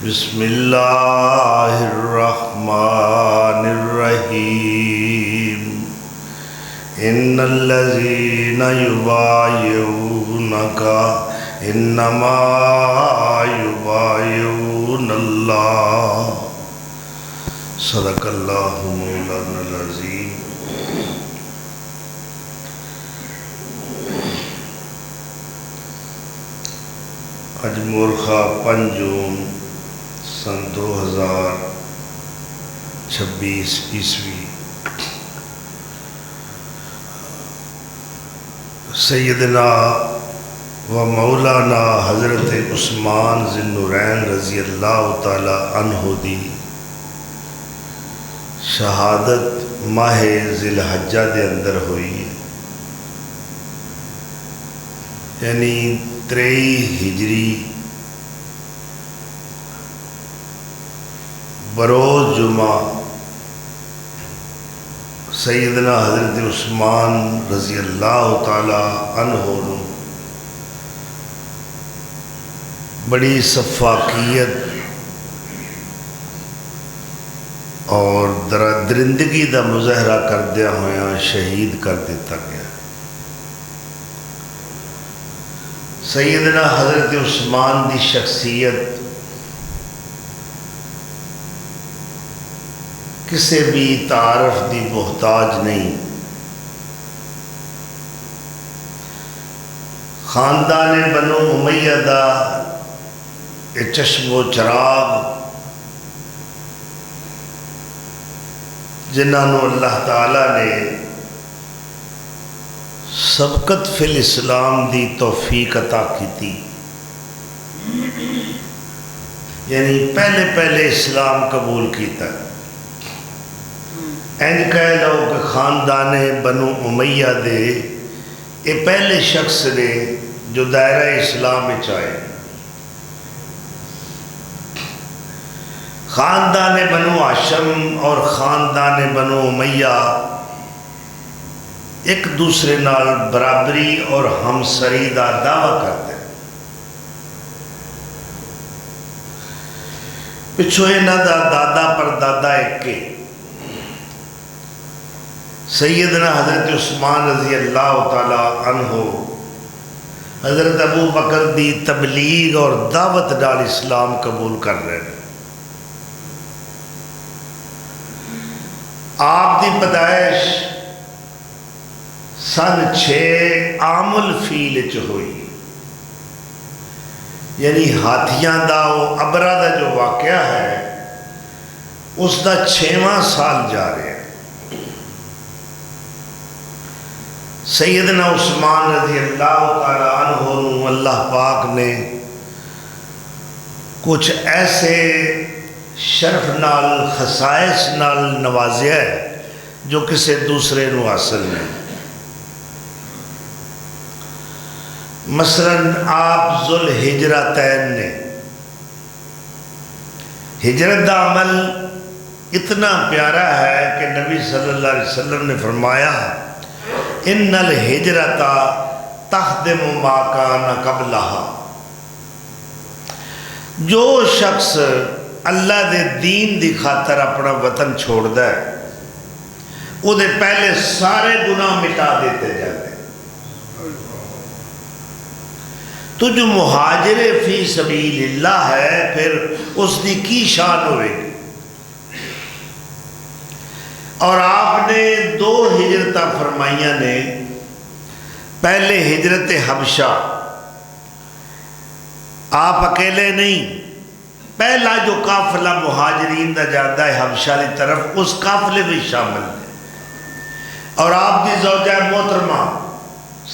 بسم اللہ الرحمن الرحیم ان الذین یبایعونک انما یبایعون اللہ صدق اللہ مولانا العظیم۔ اج مورخہ 5 جون سن 2026 عیسوی سیدنا و مولانا حضرت عثمان ذی النورین رضی اللہ تعالی عنہ دی شہادت ماہ ذی الحجہ دے اندر ہوئی ہے، یعنی 23 ہجری بروز جمعہ سیدنا حضرت عثمان رضی اللہ تعالی عنہ نے بڑی سفاکیت اور درندگی دا مظاہرہ کردیا ہویا شہید کر دیتا گیا۔ سیدنا حضرت عثمان دی شخصیت کسی بھی تعارف دی محتاج نہیں۔ خاندان بنو امیہ دا اے چشم و چراغ جنہوں اللہ تعالیٰ نے سبقت فی الاسلام دی توفیق عطا کی تھی، یعنی پہلے اسلام قبول کیتا۔ اینج کہہ لو کہ خاندان بنو امیہ دے یہ پہلے شخص نے جو دائرہ اسلام میں آئے۔ خاندان بنو ہاشم اور خاندان بنو امیہ ایک دوسرے نال برابری اور ہمسری دا دعویٰ کرتے ہیں۔ پچھو انہاں دا دادا پر دادا ایک کے سیدنا حضرت عثمان رضی اللہ تعالی عنہ حضرت ابو بکر دی تبلیغ اور دعوت نال اسلام قبول کر رہے ہیں۔ آپ دی پیدائش سن 6 عام الفیل چ ہوئی، یعنی ہاتھیاں دا وہ ابرہ دا جو واقعہ ہے اس دا 6واں سال جا رہے ہیں۔ سیدنا عثمان رضی اللہ تعالی عنہ اللہ پاک نے کچھ ایسے شرف نال خصائص نال نوازیا ہے جو کسی دوسرے نو حاصل نہیں۔ مثلا آپ ذوالحجرتین نے ہجرت دا عمل اتنا پیارا ہے کہ نبی صلی اللہ علیہ وسلم نے فرمایا ان الہجرت تخدم ما کان قبلہا، جو شخص اللہ دے دین دی خاطر اپنا وطن چھوڑ دا ہے وہ دے پہلے سارے گناہ مٹا دیتے جاتے ہیں۔ تو جو مہاجر فی سبیل اللہ ہے پھر اس دی کی شان ہوئے گی۔ اور آپ نے 2 ہجرتاں فرمائیاں نے، پہلے ہجرت حبشہ، آپ اکیلے نہیں، پہلا جو قافلہ مہاجرین دا جاتا ہے حبشہ کی طرف اس قافلے بھی شامل ہے۔ اور آپ دی زوجہ محترمہ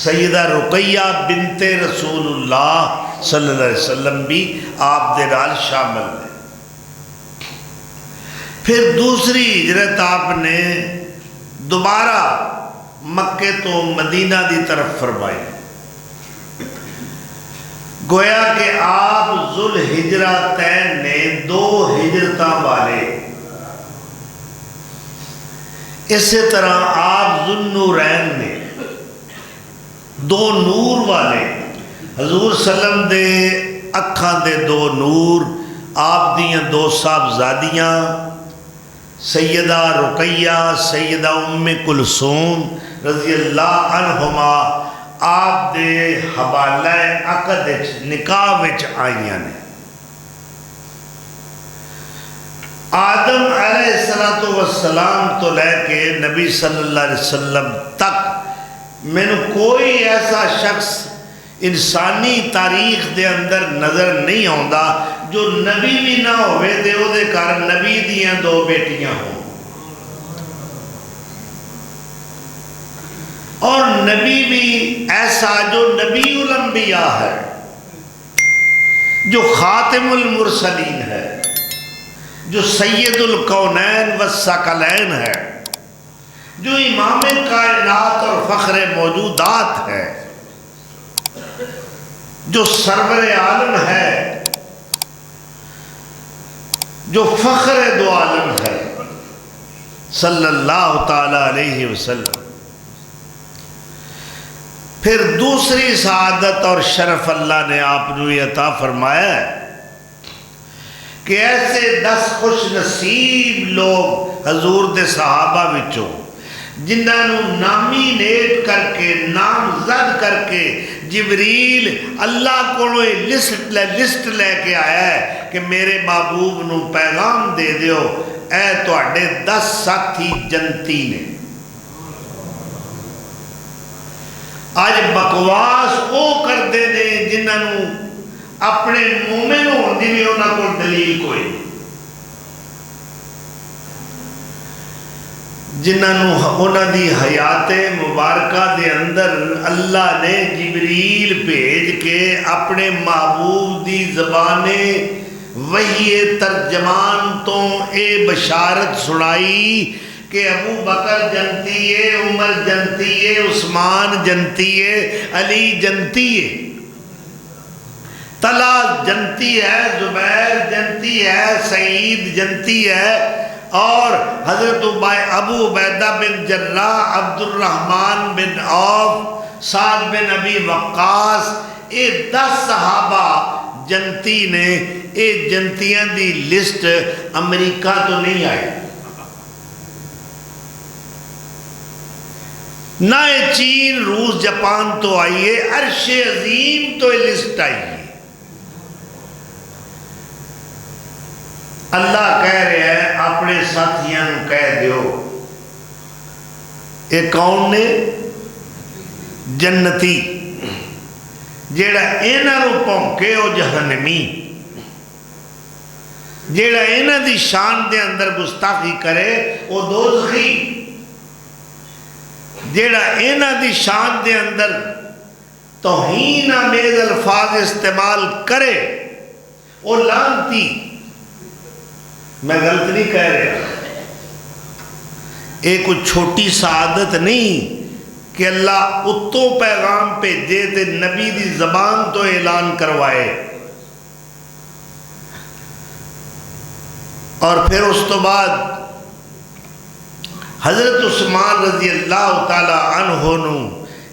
سیدہ رقیہ بنت رسول اللہ صلی اللہ علیہ وسلم بھی آپ دے نال شامل ہے۔ پھر دوسری ہجرت آپ نے دوبارہ مکے تو مدینہ دی طرف فرمائی، گویا کہ آپ ذوالحجرتین نے 2 ہجرتاں والے، اسی طرح آپ ذوالنورین نے 2 نور والے، حضور صلی اللہ علیہ وسلم دے اکھاں دے 2 نور آپ دیاں دو صاحبزادیاں سیدہ رقیہ سیدہ ام کلثوم رضی اللہ عنہما آپ دے حوالہ عقد نکاح وچ آئیاں نے۔ آدم علیہ السلام تو لے کے نبی صلی اللہ علیہ وسلم تک میں نے کوئی ایسا شخص انسانی تاریخ دے اندر نظر نہیں آندا جو نبی بھی نہ ہوئے دے او دے کار نبی دیاں دو بیٹیاں ہوں، اور نبی بھی ایسا جو نبی الانبیاء ہے، جو خاتم المرسلین ہے، جو سید الکونین والثقلین ہے، جو امام کائنات اور فخر موجودات ہے، جو سرور عالم ہے، جو فخر دو عالم ہے صلی اللہ تعالی علیہ وسلم۔ پھر دوسری سعادت اور شرف اللہ نے آپ نے عطا فرمایا ہے کہ ایسے 10 خوش نصیب لوگ حضور دے صحابہ وچوں جنہاں نو نامینیٹ کر کے نامزد کر کے جبریل اللہ کو لسٹ لے کے آیا ہے کہ میرے محبوب نو پیغام دے دیو اے تواڈے 10 ساتھی جنتی نے۔ آج بکواس او کر دے نے جنہاں نو اپنے مومن ہون دی بھی انہاں کو دلیل کوئی، جنہاں انہاں دی حیات مبارکہ دے اندر اللہ نے جبریل بھیج کے اپنے محبوب دی زبان وحی ترجمان تو اے بشارت سنائی کہ ابو بکر جنتی ہے، عمر جنتی ہے، عثمان جنتی ہے، علی جنتی ہے، طلحہ جنتی ہے، زبیر جنتی ہے، سعید جنتی ہے، اور حضرت ابو عبیدہ بن جراح، عبد الرحمن بن عوف، سعد بن ابی وقاص، اے 10 صحابہ جنتی نے۔ اے جنتیاں دی لسٹ امریکہ تو نہیں آئی، نہ چین روس جاپان تو آئیے، عرش عظیم تو لسٹ آئیے۔ اللہ کہہ رہے ہیں اپنے ساتھیاں نو کہہ دیو اے کون نے؟ جنتی، جیڑا اینا رو پونکے او جہنمی، جیڑا اینا دی شان دے اندر گستاخی کرے او دوزخی، جیڑا اینا دی شان دے اندر توہین آمیز الفاظ استعمال کرے او لعنتی۔ میں غلط نہیں کہہ رہا، ایک کوئی چھوٹی سعادت نہیں کہ اللہ اتوں پیغام بھیجے تے نبی دی زبان تو اعلان کروائے، اور پھر اس تو بعد حضرت عثمان رضی اللہ تعالی عنہ نو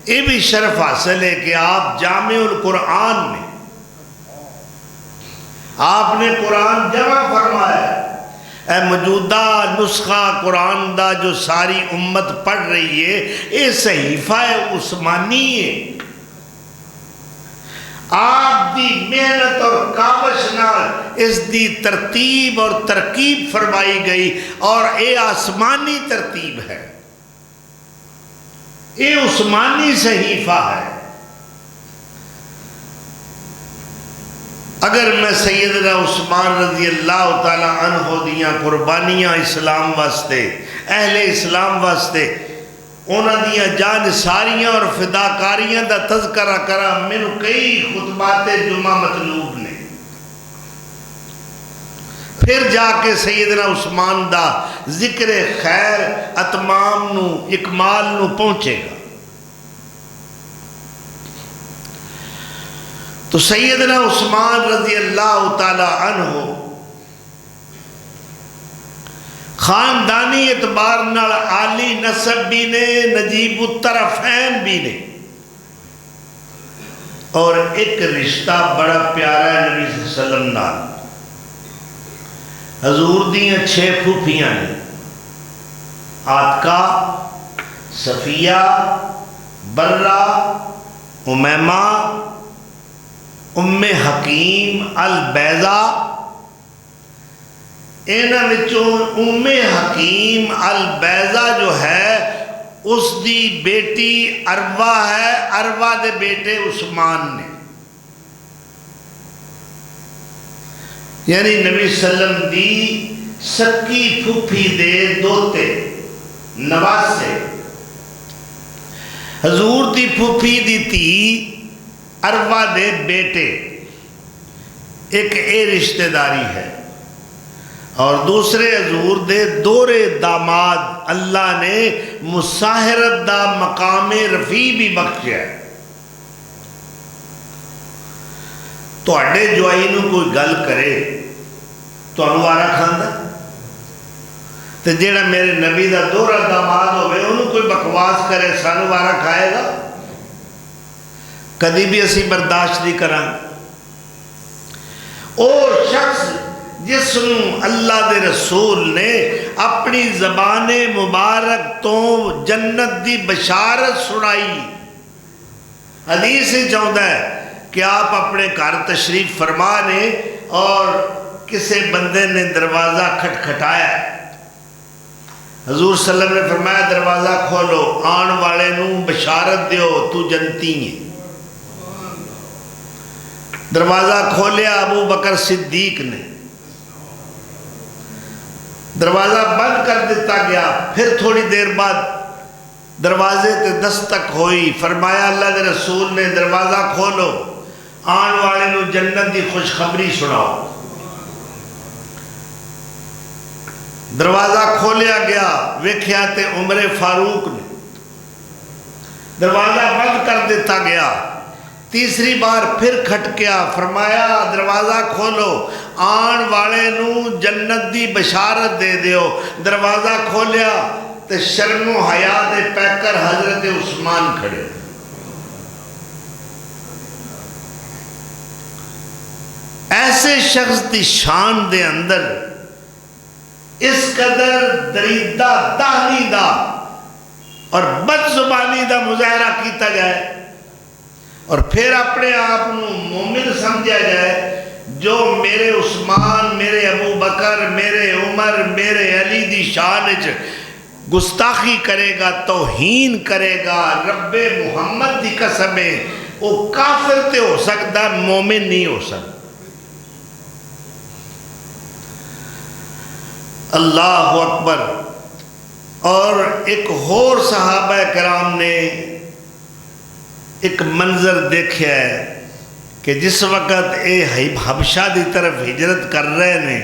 یہ بھی شرف حاصل ہے کہ آپ جامع القرآن میں آپ نے قرآن جمع فرمایا۔ اے موجودہ نسخہ قرآن دا جو ساری امت پڑھ رہی ہے، یہ صحیفہ عثمانی ہے۔ آپ دی محنت اور کاوش نال اس دی ترتیب اور ترکیب فرمائی گئی، اور یہ آسمانی ترتیب ہے، یہ عثمانی صحیفہ ہے۔ اگر میں سیدنا عثمان رضی اللہ تعالی عنہ دیاں قربانیاں اسلام واسطے، اہل اسلام واسطے، انہاں دیاں جان ساریاں اور فداکاریاں دا تذکرہ کرا، مینوں کئی خطبات جمعہ مطلوب نے، پھر جا کے سیدنا عثمان دا ذکر خیر اتمام نو اکمال نو پہنچے گا۔ تو سیدنا عثمان رضی اللہ تعالی عنہ خاندانی اعتبار نال عالی نسب بھی نے، نجیب الطرفین بھی نے، اور ایک رشتہ بڑا پیارا ہے نبی صلی اللہ علیہ وسلم نال۔ حضور دیاں 6 پھوپھیاں نے، عاتقہ، صفیہ، برہ، امیمہ، ام حکیم، البیضہ۔ انہاں وچوں ام حکیم البیضہ جو ہے اس دی بیٹی عروہ ہے، عروہ دے بیٹے عثمان نے، یعنی نبی صلی اللہ علیہ وسلم دی سکی پھوپھی دے دوتے نواسے۔ حضور دی پھوپھی دی تھی عروہ دے بیٹے، ایک اے رشتہ داری ہے، اور دوسرے حضور دے دورے داماد اللہ نے مساہرت دا مقام رفیع بھی بخشیا ہے۔ تو اڈے جوائی نو کوئی گل کرے تو انوارا کھاندا، تو جیڑا میرے نبی دا دورہ داماد ہوئے انہوں کوئی بکواس کرے سانو وارا کھائے گا؟ کدی بھی اسی برداشت نہیں کریں۔ اور شخص جس نو اللہ دے رسول نے اپنی زبان مبارک تو جنت دی بشارت سنائی، حدیث ہی چاہتا ہے کہ آپ اپنے گھر تشریف فرما نے اور کسی بندے نے دروازہ کھٹکھٹایا، حضور صلی اللہ علیہ وسلم نے فرمایا دروازہ کھولو، آن والے نو بشارت دیو تو جنتی ہے۔ دروازہ کھولیا ابو بکر صدیق نے، دروازہ بند کر دیتا گیا، پھر تھوڑی دیر بعد دروازے تے دستک ہوئی، فرمایا اللہ کے رسول نے دروازہ کھولو، آن والے نو جنت دی خوشخبری سناؤ۔ دروازہ کھولیا گیا، ویکھیا تے عمر فاروق نے، دروازہ بند کر دیتا گیا، تیسری بار پھر کھٹکیا، فرمایا دروازہ کھولو، آن والے نو جنت دی بشارت دے دیو۔ دروازہ کھولیا تے شرم و حیا دے پیکر حضرت عثمان کھڑے۔ ایسے شخص دی شان دے اندر اس قدر دریدہ دہنی دا اور بد زبانی دا مظاہرہ کیتا جائے اور پھر اپنے آپ مومن سمجھا جائے، جو میرے عثمان، میرے ابو بکر، میرے عمر، میرے علی دی شان گستاخی کرے گا، توہین کرے گا، رب محمد دی قسم ہے وہ کافر تے ہو سکتا، مومن نہیں ہو سکتا۔ اللہ اکبر۔ اور ایک اور صحابہ کرام نے ایک منظر دیکھا ہے کہ جس وقت اے حبشہ دی طرف ہجرت کر رہے نے،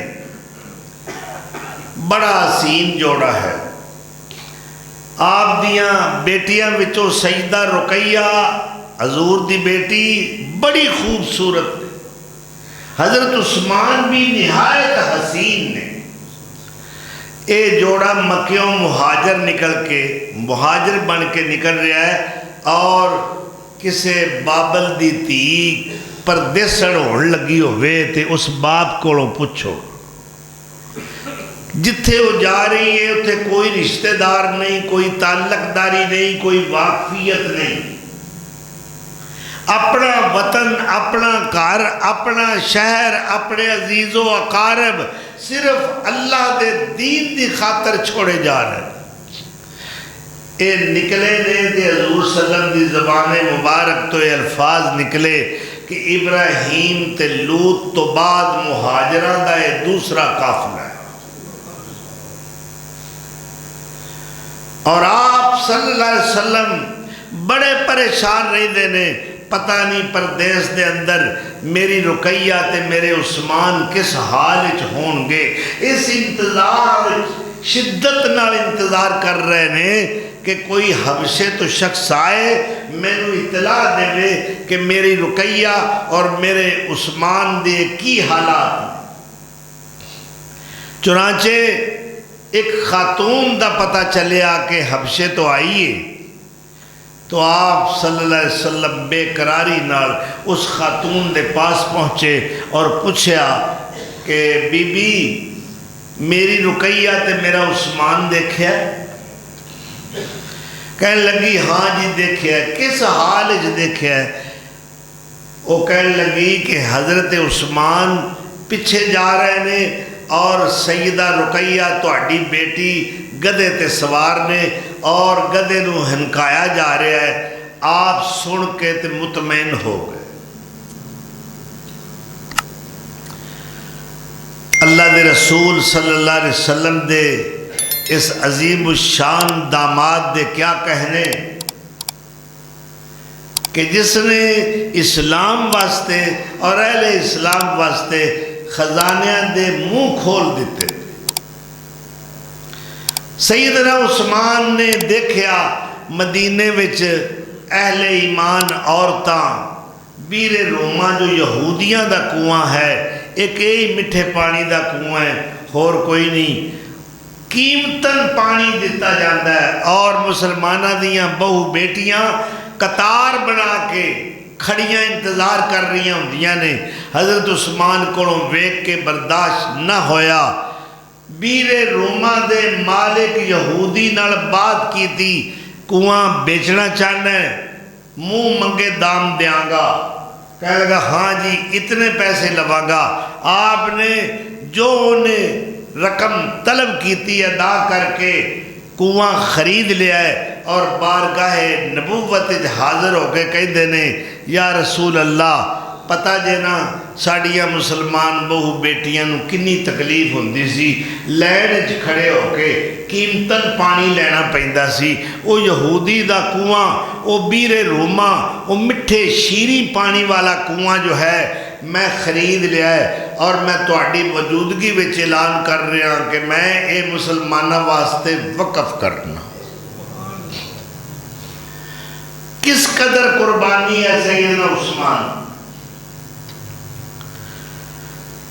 بڑا حسین جوڑا ہے، آپ دیاں بیٹیاں وچوں سیدہ رقیہ حضور دی بیٹی بڑی خوبصورت ہے، حضرت عثمان بھی نہایت حسین نے۔ اے جوڑا مکیوں مہاجر مہاجر بن کے نکل رہا ہے، اور کسے بابل دی تھی پردیسڑ ہون لگی ہوئے تے اس باپ کو پوچھو، جتھے وہ جا رہی ہے اتھے کوئی رشتہ دار نہیں، کوئی تعلق داری نہیں، کوئی واقفیت نہیں، اپنا وطن، اپنا گھر، اپنا شہر، اپنے عزیز و اقارب صرف اللہ دے دین دی خاطر چھوڑے جا رہے ہیں۔ اے نکلے نے دے حضور صلی اللہ علیہ وسلم دی زبان مبارک تو یہ الفاظ نکلے کہ ابراہیم تے لوط تو بعد مہاجران دا یہ دوسرا قافلہ ہے، اور آپ صلی اللہ علیہ وسلم بڑے پریشان رہی دینے، پتہ نہیں پردیس دے اندر میری رقیہ تے میرے عثمان کس حال وچ ہون گے۔ اس انتظار شدت نال انتظار کر رہے ہیں کہ کوئی حبشے تو شخص آئے مینوں اطلاع دے کہ میری رقیہ اور میرے عثمان دے کی حالات۔ چنانچہ ایک خاتون دا پتہ چلیا کہ حبشے تو آئیے، تو آپ صلی اللہ علیہ وسلم بے قراری نال اس خاتون دے پاس پہنچے اور پوچھا کہ بی بی میری رقیہ تے میرا عثمان دیکھیا ہے؟ کہنے لگی ہاں جی دیکھیا ہے۔ کس حال اچ دیکھیا ہے؟ وہ کہنے لگی کہ حضرت عثمان پیچھے جا رہے نے اور سیدہ رقیہ تہاڈی بیٹی گدے تے سوار نے اور گدے نو ہنکایا جا رہا ہے۔ آپ سن کے تے مطمئن ہو گئے۔ اللہ دے رسول صلی اللہ علیہ وسلم دے اس عظیم الشان داماد دے کیا کہنے کہ جس نے اسلام واسطے اور اہل اسلام واسطے خزانیاں دے منہ کھول دیتے۔ سیدنا عثمان نے دیکھیا مدینے وچ اہل ایمان عورتاں بیر روما جو یہودیاں دا کنواں ہے، ایک یہی میٹھے پانی دا کنواں ہے، اور کوئی نہیں، قیمتاً پانی دیتا جاتا ہے، اور مسلمانہ دیاں بہو بیٹیاں قطار بنا کے کھڑیاں انتظار کر رہی ہوندیاں نے۔ حضرت عثمان کو ویکھ کے برداشت نہ ہویا، بیر روما دے مالک یہودی نال بات کی تھی، کنواں بیچنا چاہنا ہے، منہ منگے دام دیاں گا۔ کہنے لگا ہاں جی اتنے پیسے لواں گا۔ آپ نے جو انہیں رقم طلب کی تھی ادا کر کے کنواں خرید لیا ہے، اور بارگاہ نبوت حاضر ہو کے کہہ دینے یا رسول اللہ پتہ جے نا ساڑیاں مسلمان بہو بیٹیاں نو کنی تکلیف ہوندی سی، لین وچ کھڑے ہو کے قیمتاً پانی لینا پیندا سی۔ وہ یہودی دا کنواں، وہ بیر روما، وہ مٹھے شیریں پانی والا کنواں جو ہے میں خرید لیا ہے، اور میں تہاڈی موجودگی وچ اعلان کر رہا کہ میں اے مسلمانہ واسطے وقف کرنا۔ کس قدر قربانی ہے سیدنا عثمان۔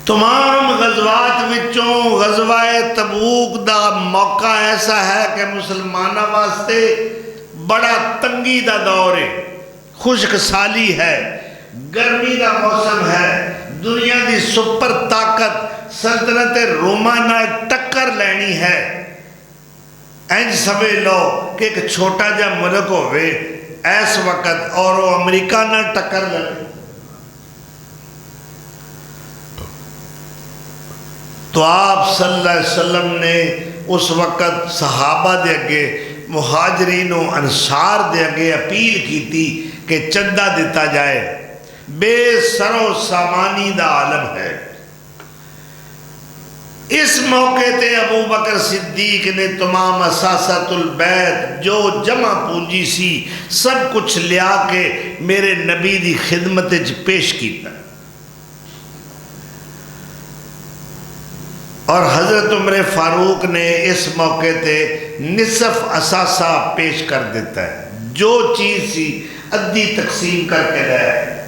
تمام غزوات وچوں غزوہ تبوک دا موقع ایسا ہے کہ مسلمانہ واسطے بڑا تنگی دا دور ہے، خشک سالی ہے، گرمی دا موسم ہے، دنیا دی سپر طاقت سلطنت روما نال ٹکر لینی ہے۔ انج سمجھ لو کہ ایک چھوٹا جا ملک ہوئے اس وقت اور وہ امریکہ نال ٹکر لگے تو آپ صلی اللہ علیہ وسلم نے اس وقت صحابہ دے اگے مہاجرین و انصار دے اگے اپیل کی تھی کہ چندہ دیتا جائے، بے سر و سامانی دا عالم ہے۔ اس موقع تے ابو بکر صدیق نے تمام اساسۃ البیت جو جمع پونجی سی سب کچھ لیا کے میرے نبی دی خدمت پیش کیتا، اور حضرت عمر فاروق نے اس موقع تے نصف اثاثہ پیش کر دیتا ہے، جو چیز سی ادھی تقسیم کر کے لائے،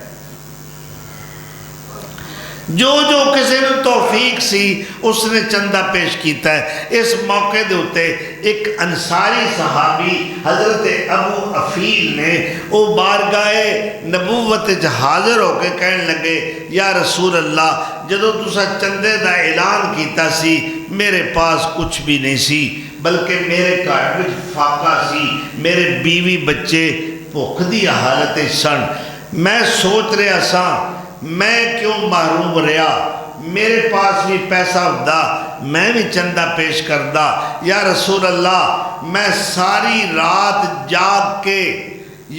جو کسی نے توفیق سی اس نے چندہ پیش کیتا ہے۔ اس موقع دے ہوتے ایک انصاری صحابی حضرت ابو افیل نے وہ بارگاہ نبوت حاضر ہو کے کہنے لگے یا رسول اللہ جدو تسا چندے دا اعلان کیتا سی میرے پاس کچھ بھی نہیں سی، بلکہ میرے گھر وچ فاقہ سی، میرے بیوی بچے بھوک دی حالت سن، میں سوچ رہا سا میں کیوں محروم رہا، میرے پاس بھی پیسہ ہوتا میں بھی چندہ پیش کردا۔ یا رسول اللہ میں ساری رات جاگ کے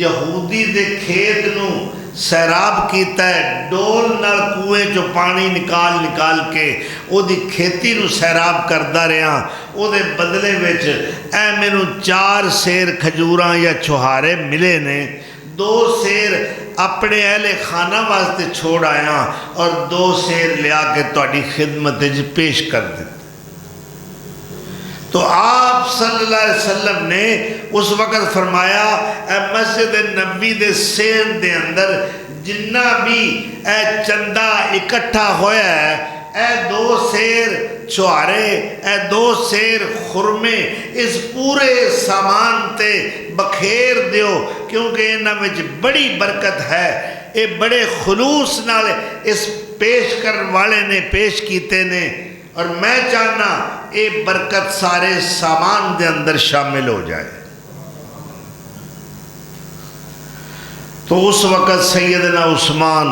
یہودی دے کھیت نو سیراب کیتا ہے، ڈول نال کنویں جو پانی نکال کے او دی کھیتی نو سیراب کردا رہا، او دے بدلے وچ اے مینوں 4 سیر کھجوراں یا چھہارے ملے نے، 2 سیر اپنے اہل خانہ واسطے چھوڑ آیا اور 2 سیر لیا کے تہاڈی خدمت پیش کر دیتے۔ تو آپ صلی اللہ علیہ وسلم نے اس وقت فرمایا اے مسجد نبی دے سین دے اندر جنہ بھی اے چندہ اکٹھا ہویا ہے، اے 2 سیر چھوارے، اے 2 سیر خرمے اس پورے سامان تے بکھیر دیو، کیونکہ انہاں وچ بڑی برکت ہے۔ اے بڑے خلوص نال اس پیش کرن والے نے پیش کیتے نے، اور میں چاہنا اے برکت سارے سامان دے اندر شامل ہو جائے۔ تو اس وقت سیدنا عثمان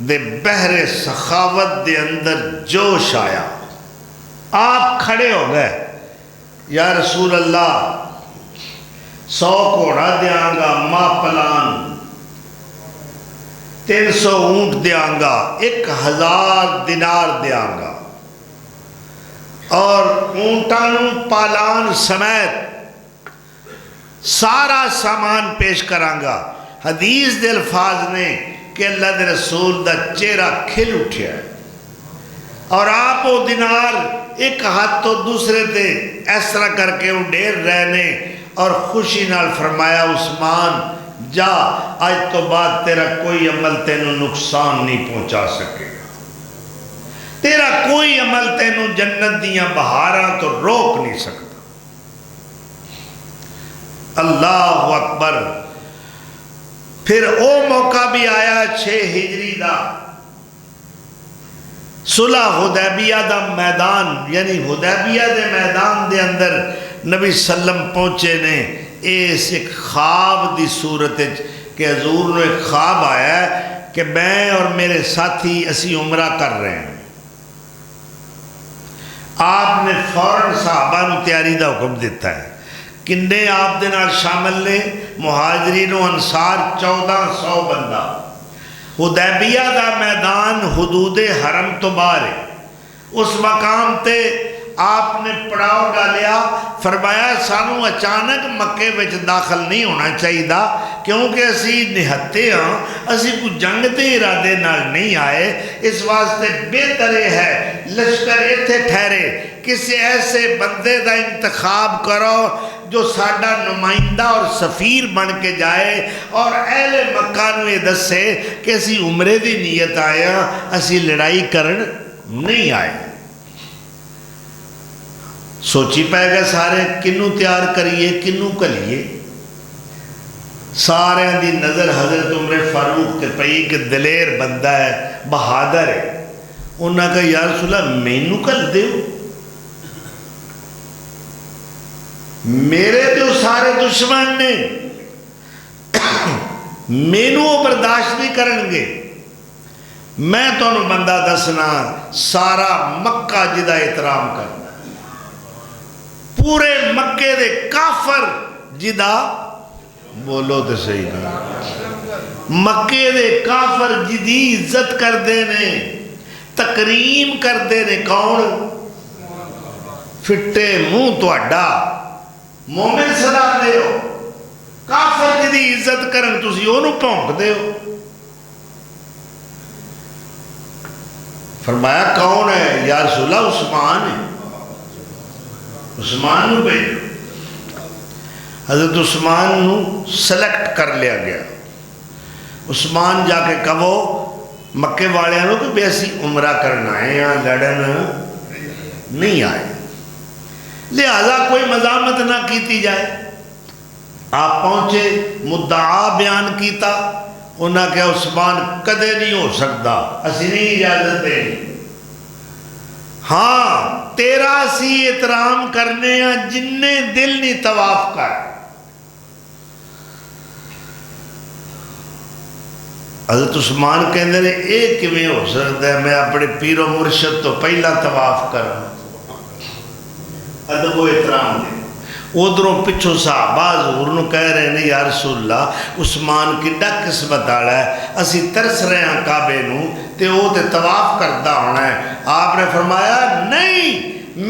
دے بحر سخاوت دے اندر جوش آیا، آپ کھڑے ہو گئے، یا رسول اللہ 100 گھوڑا دیاں گا ماں پلان، 300 اونٹ دیاں گا، 1000 دینار دیاں گا، اور اونٹانوں پالان سمیت سارا سامان پیش کرانگا۔ حدیث دے الفاظ نے کہ اللہ دے رسول دا چہرہ کھل اٹھیا ہے، اور آپ وہ دینار ایک ہاتھ تو دوسرے تے اس طرح کر کے وہ ڈیر رہنے، اور خوشی نال فرمایا عثمان جا، آج تو بعد تیرا کوئی عمل تینوں نقصان نہیں پہنچا سکے گا، تیرا کوئی عمل تینوں جنت دیاں بہاراں تو روک نہیں سکتا۔ اللہ اکبر۔ پھر او موقع بھی آیا 6 ہجری دا، صلح حدیبیہ دا میدان، یعنی حدیبیہ دے میدان دے اندر نبی سلم پہنچے نے، اس ایک خواب دی صورت کہ حضور نے ایک خواب آیا ہے کہ میں اور میرے ساتھی اسی عمرہ کر رہے ہیں۔ آپ نے فوراً صحابہ نو تیاری دا حکم دیتا ہے، کنے آپ دے نال شامل نے مہاجرین و انصار 1400 بندہ۔ حدیبیہ دا میدان حدود حرم تو باہر ہے، اس مقام تے آپ نے پڑاؤ ڈالیا، فرمایا سانو اچانک مکے وچ داخل نہیں ہونا چاہیے دا، کیونکہ اسی نہتے ہاں، اسی کو جنگ دے ارادے نال نہیں آئے، اس واسطے بہتر ہے لشکر ایتھے ٹھہرے، کسی ایسے بندے دا انتخاب کرو جو ساڈا نمائندہ اور سفیر بن کے جائے، اور اہل مکہ نو یہ دسے کہ اسی عمرے دی نیت آئے ہاں، اسی لڑائی کرن نہیں آئے۔ سوچی پائے گا سارے کنوں تیار کریے کنوں کلیے، سارے دی نظر حضرت عمر فاروق تے پئی کہ دلیر بندہ ہے، بہادر ہے۔ انہاں کہا یا رسول اللہ مینوں کل دیو، میرے تو سارے دشمن نے، مینوں وہ برداشت نہیں کرنگے۔ میں تو انہوں بندہ دسنا سارا مکہ جدہ احترام کرنا، پورے مکے دے کافر جدہ، بولو تو صحیح نا، مکے دے کافر جدی عزت کر دینے، تکریم کر دینے، کون؟ فٹے منہ تو اڈا مومن صدا دے ہو، کافر جدی عزت کرن تسی انہوں پونک دے ہو۔ فرمایا کون ہے؟ یا رسول اللہ عثمان ہے، عثمان نو بھیجو۔ حضرت عثمان نو سلیکٹ کر لیا گیا۔ عثمان جا کے کہو مکے والے نو کہ بے اسی عمرہ کرنا ہے، یہاں لڑن نہیں آئے، لہذا کوئی مزاحمت نہ کیتی جائے۔ آپ پہنچے، مدعا بیان کیتا، انہاں کہ عثمان کدے نہیں ہو سکتا، اسی نہیں اجازت دیں، ہاں تیرا سی احترام کرنے ہیں جننے دل نہیں طواف کر۔ حضرت عثمان کہندے نے ایک کیویں ہو سکتا ہے، میں اپنے پیر و مرشد تو پہلا طواف کروں، ادب و احترام دے۔ ادھروں پچھوں صحابہ حضور نو کہہ رہے ہیں یا رسول اللہ عثمان کی ڈا قسمت آڑا ہے، اسی ترس رہے ہیں کعبے نو تے وہ تے طواف کردہ ہونا ہے۔ آپ نے فرمایا نہیں،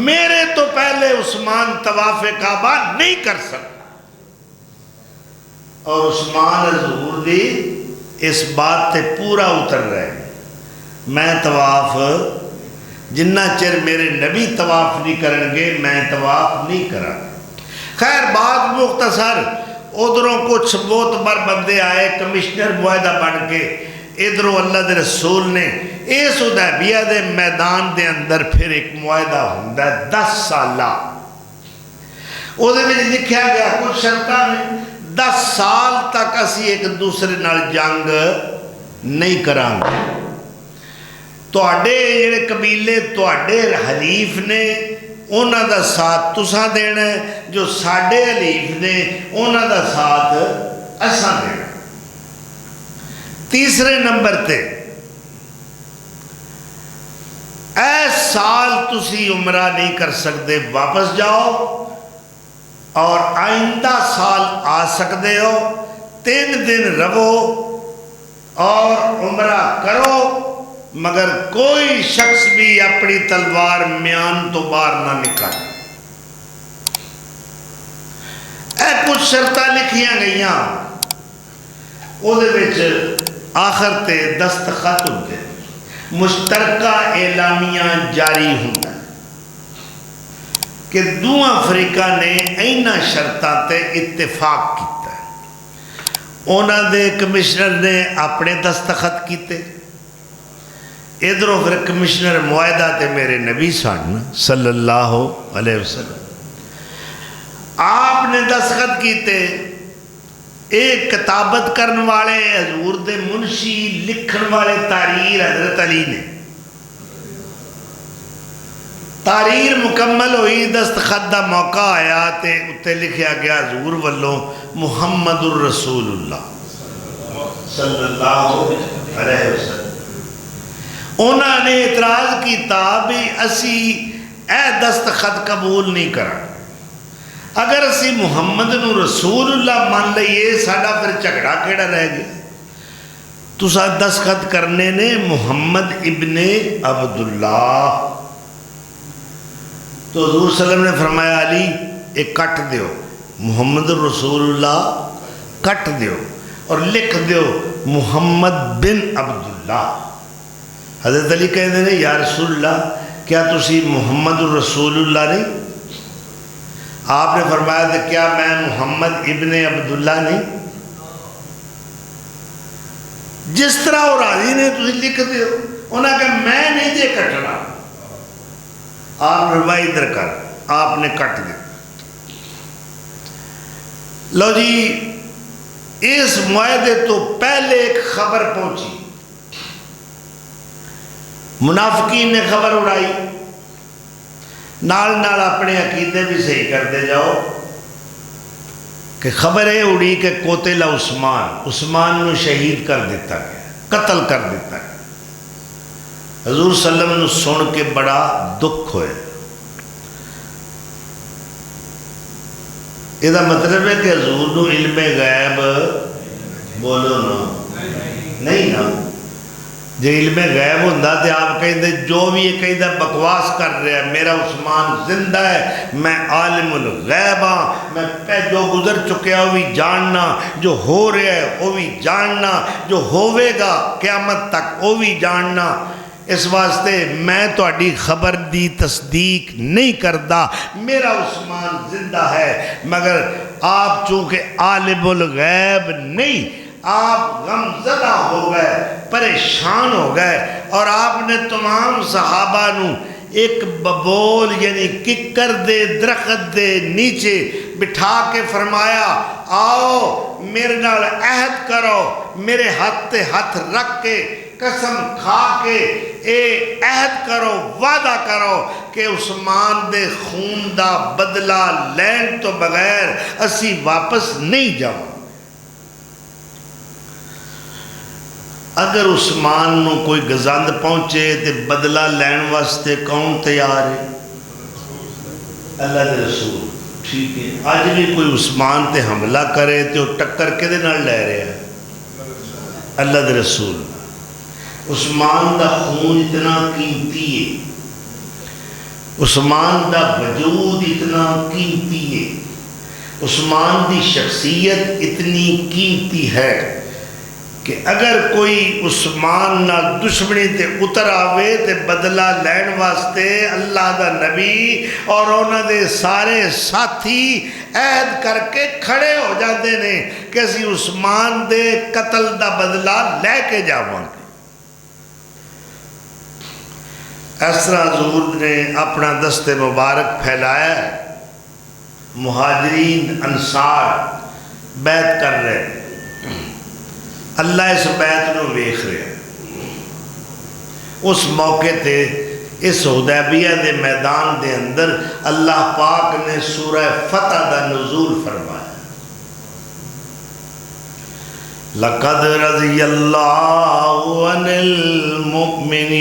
میرے تو پہلے عثمان طواف کعبہ نہیں کر سکتا، اور عثمان حضور دی اس بات تے پورا اتر رہے ہیں، میں طواف جنہ چر میرے نبی طواف نہیں کرنگے میں طواف نہیں کرا۔ خیر بات مختصر، ادھروں کچھ بہت بار بندے آئے کمشنر معاہدہ بن کے، ادھروں اللہ دے رسول نے اس حدیبیہ دے میدان دے اندر پھر ایک معاہدہ ہوندہ ہے 10 سالہ، ادھے میں لکھیا گیا کچھ شرطہ میں 10 سال تک اسی ایک دوسرے نال جنگ نہیں کرانگے۔ تواڈے جڑے قبیلے تواڈے حلیف نے انہاں دا ساتھ تساں دینا ہے، جو ساڈے حلیف نے انہاں دا ساتھ اساں دینا۔ تیسرے نمبر تے اے سال تسی عمرہ نہیں کر سکتے، واپس جاؤ اور آئندہ سال آ سکتے ہو، 3 دن رہو اور عمرہ کرو، مگر کوئی شخص بھی اپنی تلوار میان تو باہر نہ نکالے۔ اے کچھ شرطاں لکھیاں گئیاں، او دے وچ آخر تے دستخط ہوندے، مشترکہ اعلامیہ جاری ہوندا کہ دوواں فریقہ نے ایناں شرطاں تے اتفاق کیتا ہے۔ انہاں دے کمشنر نے اپنے دستخط کیتے، ادھروں پھر کمشنر معاہدہ تے میرے نبی سن صلی اللہ علیہ وسلم آپ نے دستخط کیتے۔ ایک کتابت کرن والے حضور دے منشی لکھن والے تحریر حضرت علی نے، تحریر مکمل ہوئی، دستخط دا موقع آیا تے اتے لکھیا گیا حضور والوں محمد الرسول اللہ صلی اللہ علیہ وسلم۔ انہوں نے اعتراض کیتا بھی اسی اے دستخط قبول نہیں کرا، اگر اسی محمد نو رسول اللہ مان لئیے ساڈا پھر جھگڑا کیڑا رہ گیا؟ تسا دستخط کرنے نے محمد ابن عبداللہ، تو حضور صلی اللہ علیہ وسلم نے فرمایا علی ایک کٹ دیو، محمد رسول اللہ کٹ دیو اور لکھ دیو محمد بن عبداللہ۔ حضرت علی کہتے ہیں یا رسول اللہ کیا تسی محمد رسول اللہ نہیں؟ آپ نے فرمایا تھا کیا میں محمد ابن عبداللہ نہیں؟ جس طرح وہ راضی نے تسی لکھ دیو، انہوں نے کہا میں نہیں دے کٹنا، آپ نے فرمایا ادھر کر، آپ نے کٹ دیا۔ لو جی اس معاہدے تو پہلے ایک خبر پہنچی، منافقین نے خبر اڑائی، نال نال اپنے عقیدے بھی صحیح کرتے جاؤ کہ خبر ہے اڑی کہ قتل عثمان نو شہید کر دیتا گیا، قتل کر دیتا گیا۔ حضور صلی اللہ علیہ وسلم سن کے بڑا دکھ ہوئے۔ یہ مطلب ہے کہ حضور نو علم غیب بولو نا نہیں نا، جو علم غیب ہوندہ تھے آپ کہیں جو بھی یہ کہیں بکواس کر رہے ہیں، میرا عثمان زندہ ہے، میں عالم الغیب ہاں، میں جو گزر چکے ہیں وہ بھی جاننا، جو ہو رہا ہے وہ بھی جاننا، جو ہوئے گا قیامت تک وہ بھی جاننا۔ اس واسطے میں تو اڈی خبر دی تصدیق نہیں کرتا، میرا عثمان زندہ ہے، مگر آپ چونکہ عالم الغیب نہیں، آپ غم زدہ ہو گئے، پریشان ہو گئے، اور آپ نے تمام صحابہ نو ایک ببول یعنی ککر دے درخت دے نیچے بٹھا کے فرمایا آؤ میرے نال عہد کرو، میرے ہاتھ تے ہاتھ رکھ کے قسم کھا کے اے عہد کرو، وعدہ کرو کہ عثمان دے خون دا بدلہ لین تو بغیر اسی واپس نہیں جاؤں۔ اگر عثمان نو کوئی گزند پہنچے تے بدلہ لین واسطے کون تیار ہے؟ اللہ دے رسول۔ ٹھیک ہے، آج بھی کوئی عثمان تے حملہ کرے تے وہ ٹکر کے دے نال لے رہے ہیں؟ اللہ دے رسول۔ عثمان دا خون اتنا قیمتی ہے، عثمان دا وجود اتنا قیمتی ہے، عثمان دی شخصیت اتنی قیمتی ہے کہ اگر کوئی عثمان نہ دشمنی تے اتر آوے تے بدلہ لین واسطے اللہ دا نبی اور انہوں دے سارے ساتھی عہد کر کے کھڑے ہو جاتے ہیں کہ اسی عثمان دے قتل دا بدلہ لے کے جاؤں گے۔ اس طرح حضور نے اپنا دست مبارک پھیلایا ہے، مہاجرین انصار بیعت کر رہے ہیں، اللہ اس بیعت نو ویکھ رہے ہیں، اس موقع تے اس حدیبیہ دے میدان دے اندر اللہ پاک نے سورہ فتح دا نزول فرمایا۔ لَقَدْ رَضِيَ اللَّهُ عَنِ الْمُؤْمِنِينَ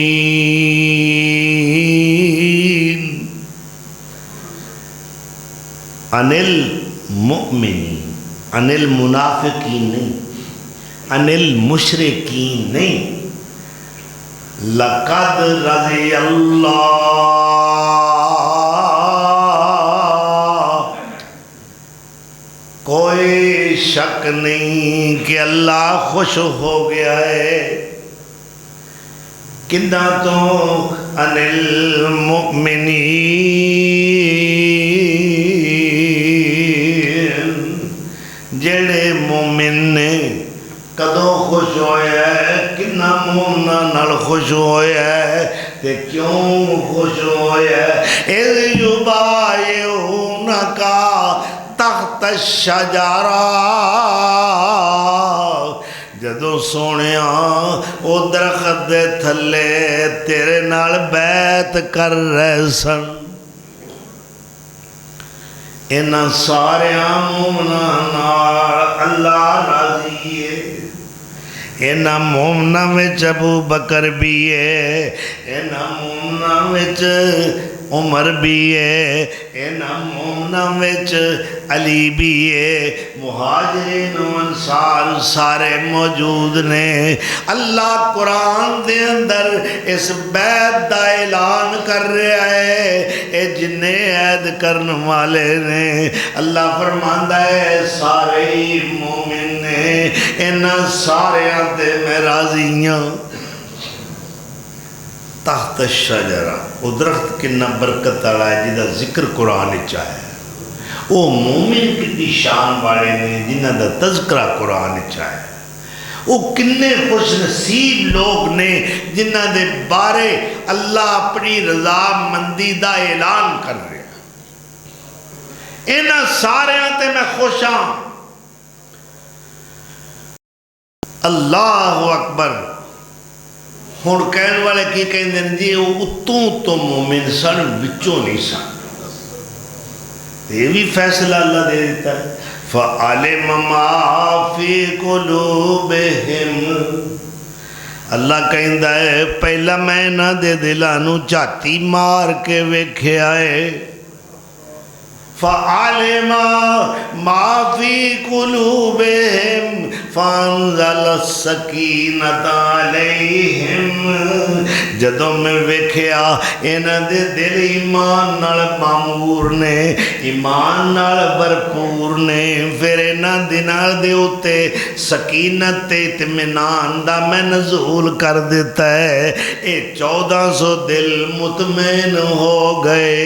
عَنِ الْمُؤْمِنِينَ، عَنِ الْمُنَافِقِينَ نہیں، عَنِ الْمُشْرِكِينَ نہیں، لَقَدْ رَضِيَ اللَّهُ، کوئی شک نہیں کہ اللہ خوش ہو گیا ہے کنہ تو عن المؤمنین، جڑے مومن نے کدوں خوش ہویا ہے، کنہ مومنہ نال خوش ہویا ہے، تے کیوں خوش ہویا ہے؟ اِذْ یُبَایِعُونَکَ تحت الشجرہ، جدو سونیا او درخت دے تھلے تیرے نال بیعت کر رہے سن۔ انہاں سارے مومناں نال اللہ راضی ہے، انہاں مومناں وچ ابو بکر بھی ہے، انہاں مومناں وچ عمر بھی ہے، انہاں مومناں وچ علی بھی ہے، مہاجرین و انصار سارے موجود نے۔ اللہ قرآن دے اندر اس بیعت دا اعلان کر رہا ہے، اے جنہیں عید کرن والے نے، اللہ فرماندا ہے سارے ہی مومن نے، انہاں سارے تے میں راضی ہوں۔ تحت الشجرہ، وہ درخت کنا برکت والا ہے جہاں ذکر قرآن چاہے، وہ مومن کتنی شان والے نے جنہاں دا تذکرہ قرآن چاہے، وہ کنے خوش نصیب لوگ نے جنہاں دے بارے اللہ اپنی رضا مندی دا اعلان کر رہے ہیں۔ انہاں سارے تے میں خوش ہاں۔ اللہ اکبر۔ ہن کہن والے کی کہیں دیں جی وہ اتوں تو مومن سن وچوں نہیں سن، یہ بھی فیصلہ اللہ دے دیتا ہے۔ فَعَلِمَ مَا فِي قُلُوبِهِمْ، اللہ کہندہ ہے پہلا میں نہ دے دلانو چاتی مار کے ویکھیا ہے۔ فَعَلِمَ مَا فِي قُلُوبِهِمْ فَانزَلَ السَّكِينَةَ عَلَيْهِمْ، جدوں میں ویکھیا انہاں دے دل ایمان نال معمور نے، ایمان نال بھرپور نے، پھر انہاں دناں دے اُتے سکینت تے اطمینان دا میں نزول کر دیتا ہے، اے 1400 دل مطمئن ہو گئے۔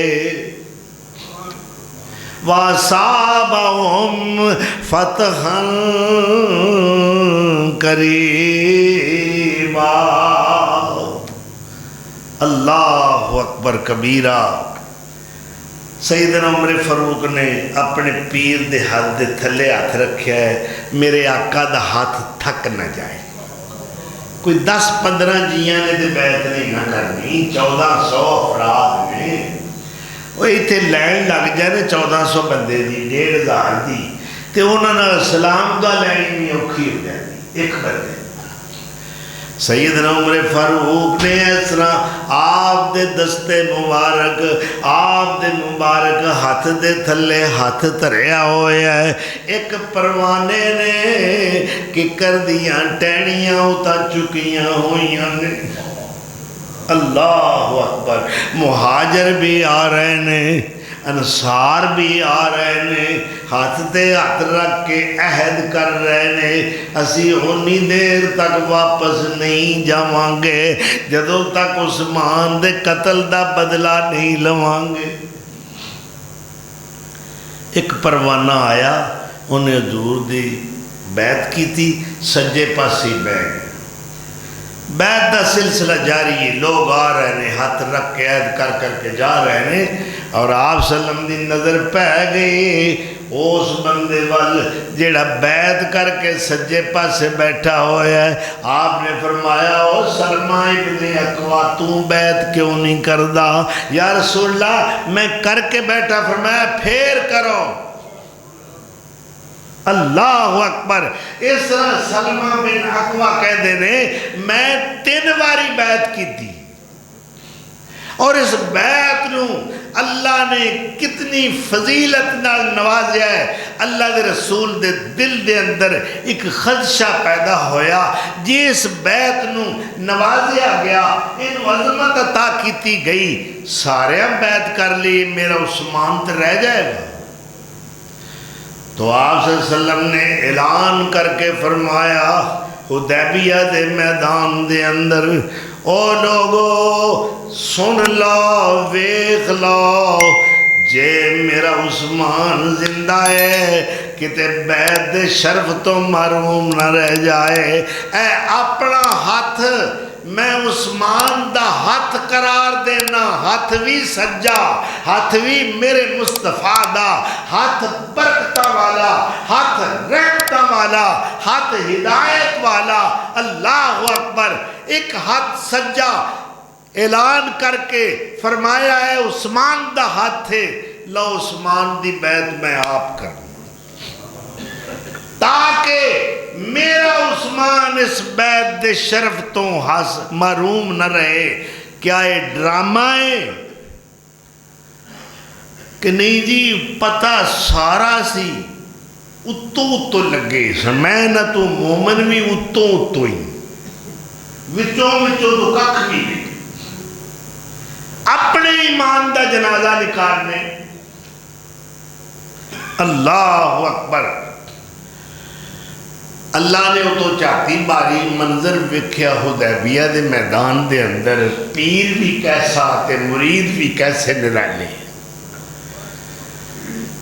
وَأَصَابَهُمْ فَتْحًا قَرِيبًا۔ اللہ اکبر کبیرہ۔ سیدنا عمر فاروق نے اپنے پیر دے ہاتھ دے تھلے ہاتھ رکھیا ہے، میرے آقا دا ہاتھ تھک نہ جائے۔ کوئی 10-15 جیاں نے دے بیعت نہیں نہ کرنی، 1400 افراد نے، وہ ایتھے لین لگ جائے نا 1400 بندے دی، 1500 دی، تے انہوں نے سلام دا لینی میں اوکھی ہو جاتی ایک بندے۔ سیدنا عمر فاروق نے اس طرح آپ دے دستے مبارک، آپ دے مبارک ہاتھ دے تھلے ہاتھ تریا ہویا ہے، ایک پروانے نے ککر دیاں ٹہنیاں اتا چکیاں ہوئیاں نے۔ اللہ اکبر۔ مہاجر بھی آ رہے نے، انصار بھی آ رہے نے، ہاتھ تے ہاتھ رکھ کے عہد کر رہے نے، اسی انی دیر تک واپس نہیں جاواں گے جدوں تک عثمان دے قتل دا بدلہ نہیں لواں گے۔ ایک پروانہ آیا، انہیں حضور دی بیعت کی تھی، سجے پاسی بیٹھ گئے۔ بیعت دا سلسلہ جاری ہے، لوگ آ رہے ہیں ہاتھ رکھ کے عہد کر کر کے جا رہے ہیں، اور آپ صلی اللہ علیہ وسلم دی نظر پہ گئی اس بندے وال جیڑا بیعت کر کے سجے پاسے بیٹھا ہوا ہے۔ آپ نے فرمایا او سلمہ ابن اکوا تو بیعت کیوں نہیں کردا؟ یا رسول اللہ میں کر کے بیٹھا۔ فرمایا پھر کرو۔ اللہ اکبر۔ اس طرح سلمہ بن اکوا کہہ دینے میں 3 باری بیعت کی تھی، اور اس بیعت نو اللہ نے کتنی فضیلت نال نوازیا ہے۔ اللہ دے رسول دے دل دے اندر ایک خدشہ پیدا ہویا، جس بیعت نو نوازیا گیا، ان عظمت عطا کیتی گئی، سارے بیعت کر لی، میرا عثمان تے رہ جائے گا۔ تو آپ صلی اللہ علیہ وسلم نے اعلان کر کے فرمایا حدیبیہ دے میدان دے اندر، او لوگو سن لو ویکھ لو، جے میرا عثمان زندہ ہے کتے بیعت دے شرف تو محروم نہ رہ جائے۔ اے اپنا ہاتھ میں عثمان دا ہاتھ قرار دینا، ہاتھ بھی سجا، ہاتھ بھی میرے مصطفیٰ دا، ہاتھ برکتہ والا، ہاتھ رحمتہ والا، ہاتھ ہدایت والا۔ اللہ اکبر۔ ایک ہاتھ سجا، اعلان کر کے فرمایا ہے عثمان دا ہاتھ ہے، لو عثمان دی بیعت میں آپ کروں، تاکہ میرا عثمان اس بیعت دے شرف تو محروم نہ رہے۔ کیا یہ ڈرامہ ہے کہ نہیں جی؟ پتہ سارا سی، اتو لگے میں نہ تو مومن بھی اتو ہی، وچوں تو ککھ بھی نہیں، اپنے ایمان دا جنازہ نکالنے۔ اللہ اکبر۔ اللہ نے تو چاہتی باری منظر وکھیا حدیبیہ دے میدان دے اندر، پیر بھی کیسا تے مرید بھی کیسے نرالے۔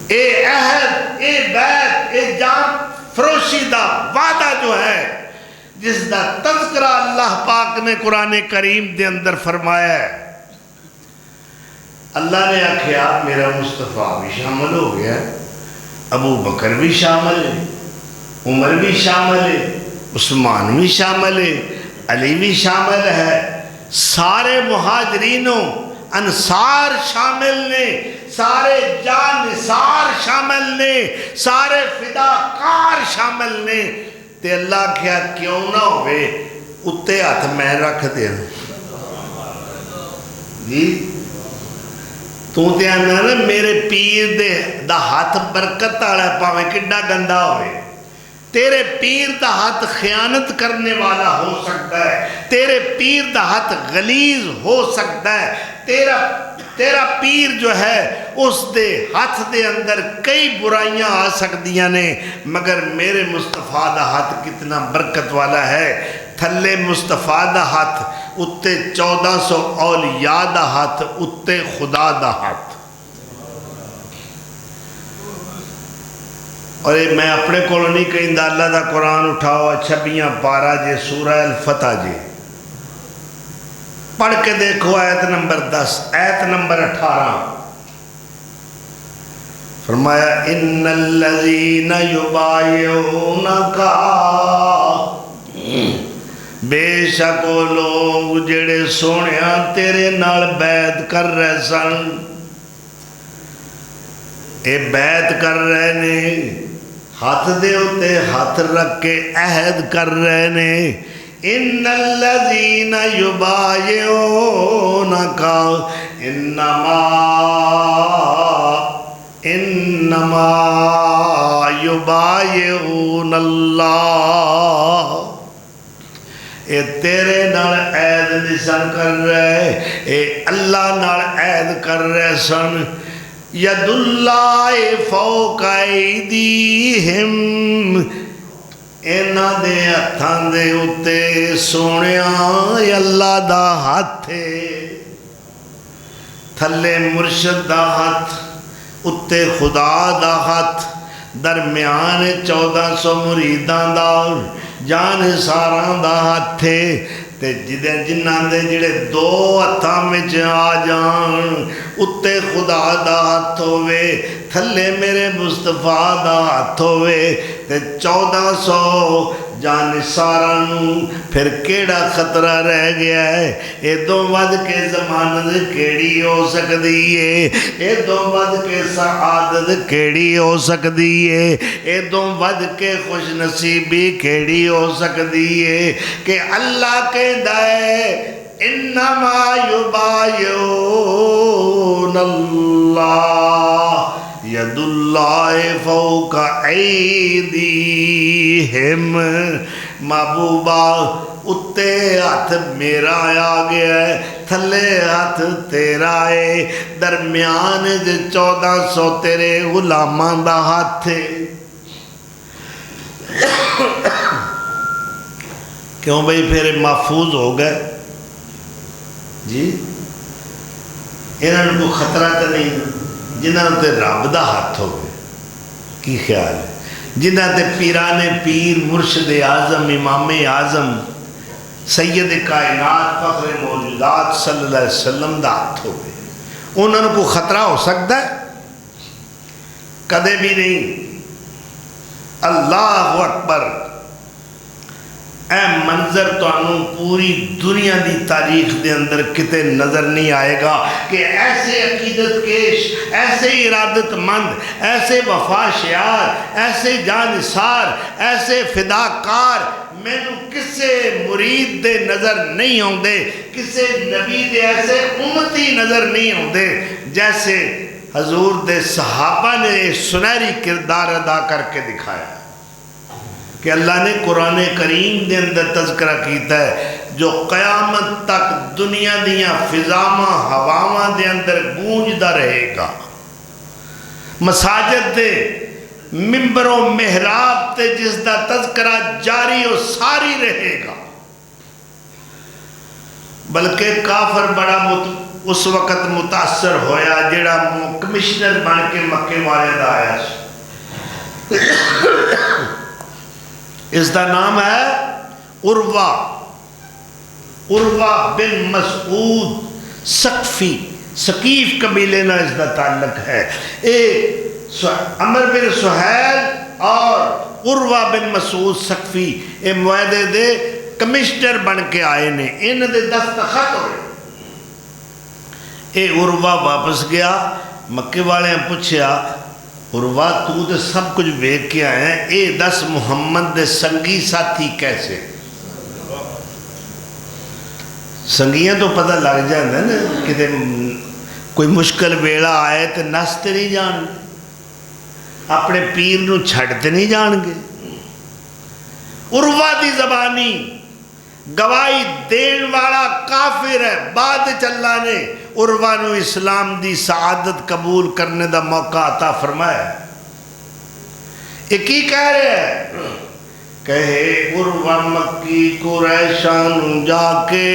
اے عہد، اے بیعت، اے جان فروشی دا وعدہ جو ہے، جس دا تذکرہ اللہ پاک نے قرآن کریم دے اندر فرمایا ہے۔ اللہ نے آکھیا میرا مصطفیٰ بھی شامل ہو گیا، ابو بکر بھی شامل ہے، عمر بھی شامل ہے، عثمان بھی شامل ہے، علی بھی شامل ہے، سارے مہاجرینوں انصار شامل نے، سارے جان نثار شامل نے، سارے فداکار شامل نے۔ تے اللہ کیا کیوں نہ ہوئے اتے ہاتھ میں رکھ دیا جی؟ تو تے آنا نا میرے پیر دے دا ہاتھ برکت آڑا پاویں کڈا گندہ ہوئے، تیرے پیر دا ہاتھ خیانت کرنے والا ہو سکتا ہے، تیرے پیر دا ہاتھ غلیظ ہو سکتا ہے، تیرا پیر جو ہے اس دے ہاتھ دے اندر کئی برائیاں آ سکتیاں نے، مگر میرے مصطفیٰ دا ہاتھ کتنا برکت والا ہے۔ تھلے مصطفیٰ دا ہاتھ، اتے 1400 اولیاء دا ہاتھ، اتے خدا دا ہاتھ۔ اور میں اپنے کولوں نہیں کہیں دا اللہ دا قرآن اٹھاؤ 26 پارہ جے سورہ الفتح جے پڑھ کے دیکھو، آیت نمبر 10، آیت نمبر 18 فرمایا ان الذین یبایعونک، بے شک وہ لوگ جڑے سونیاں تیرے نال بیعت کر رہے سن، اے بیعت کر رہے نے، ہاتھ دے ہوتے ہاتھ رکھ کے عہد کر رہے نے۔ ان الذین یبایعونک انما یبایعون اللہ، اے تیرے نال عہد نہیں سن کر رہے، اے اللہ نال عہد کر رہے سن۔ ید اللہ فوق ایدیہم، اینا دے ہتھاں دے اتے سونیاں اللہ دا ہاتھ ہے، تھلے مرشد دا ہاتھ، اتے خدا دا ہاتھ، درمیان 1400 مریداں دا جان ساراں دا ہاتھ ہے۔ تے جنہاں دے جڑے دو ہتھاں وچ آ جان، اتے خدا دا ہاتھ ہوئے، تھلے میرے مصطفیٰ دا ہاتھ ہوئے، تے 1400 جانساراں پھر کیڑا خطرہ رہ گیا ہے؟ ایدوں ود کے ضمانت کیڑی ہو سکتی ہے؟ ایدوں ود کے سعادت کیڑی ہو سکتی ہے؟ ایدوں ود کے خوش نصیبی کیڑی ہو سکتی ہے کہ اللہ کے دائے انما یبایعون اللہ ید اللہ فوق ایدیہم۔ محبوبہ اتے ہاتھ میرا آ گیا ہے، تھلے ہاتھ تیرا ہے، درمیان 1400 تیرے غلاماں دا ہاتھ ہے۔ کیوں بھئی پھر محفوظ ہو گئے جی؟ انہوں کو خطرہ تو نہیں، جنہوں تے رب دا ہاتھ ہو گئے کی خیال ہے؟ جنہوں تے پیران پیر مرشد اعظم امام اعظم سید کائنات فخر موجودات صلی اللہ علیہ وسلم دا ہاتھ ہو گئے، انہوں کو خطرہ ہو سکتا ہے؟ کدے بھی نہیں۔ اللہ اکبر! اے منظر تو انہوں پوری دنیا دی تاریخ دے اندر کتے نظر نہیں آئے گا کہ ایسے عقیدت کیش، ایسے ارادت مند، ایسے وفا شعار، ایسے جانثار، ایسے فداکار میں نو کسے مرید دے نظر نہیں ہوں دے، کسے نبی دے ایسے امتی نظر نہیں ہوں دے جیسے حضور دے صحابہ نے سنہری کردار ادا کر کے دکھایا کہ اللہ نے قرآن کریم دے اندر تذکرہ کیتا ہے جو قیامت تک دنیا دیاں فضاماں ہواواں دے اندر گونجدا رہے گا، مساجد دے منبر و محراب تے جس دا تذکرہ جاری و ساری رہے گا۔ بلکہ کافر بڑا اس وقت متاثر ہویا جڑا کمشنر بن کے مکے والے دا آیا، اس دا نام ہے عروہ بن مسعود ثقفی، ثقیف قبیلے نہ اس دا تعلق ہے۔ عمر بن سہیل اور عروہ بن مسعود ثقفی اے معاہدے دے کمشنر بن کے آئے نے، ان دے دستخط ہوئے۔ اے عروہ واپس گیا، مکے والے ہیں پوچھیا عروہ تو تے سب کچھ بیک کے آئے ہیں، اے دس محمد دے سنگی ساتھی کیسے؟ سنگیاں تو پتہ لگ جاندے نا کہ کوئی مشکل ویڑا آئے تے نستے نہیں جان گے، اپنے پیر نو چھڑتے نہیں جان گے۔ عروہ دی زبانی گواہی دین والا کافر ہے، بعد چلا نے عروہ نو اسلام دی سعادت قبول کرنے دا موقع عطا فرمایا۔ ایک ہی کہہ رہے ہیں، کہے عروہ مکی قریشان جا کے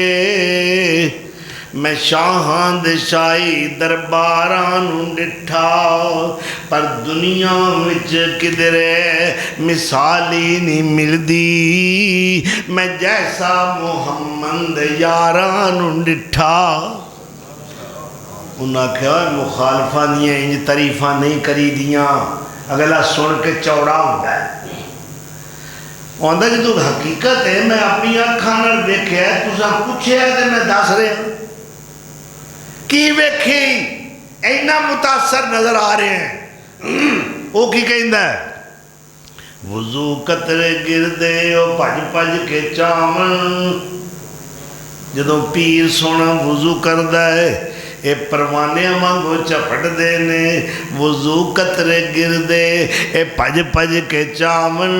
میں شاہاں دے شاہی درباران ڈٹھا، پر دنیا وچ کدرے مثالی نہیں ملدی، میں جیسا محمد یاران ڈٹھا۔ انہاں کہا مخالفہ نہیں ہے، انج تعریفہ نہیں کری دیاں، اگلا سن کے چوڑا ہوتا ہے۔ آندہ جی تو حقیقت ہے، میں اپنی آنکھاں دیکھے ہے، تُساں پوچھے ہے کہ میں دس رہے ہیں کی ویکھی اینا متاثر نظر آ رہے ہیں۔ وہ کی کہندہ ہے وضو قطرے گردے او پج پج کے چاون، جدوں پیر سونا وضو کردہ ہے اے پروانے مانگو چپڑ دینے، وضو قطرے گردے اے پج پج کے چاون،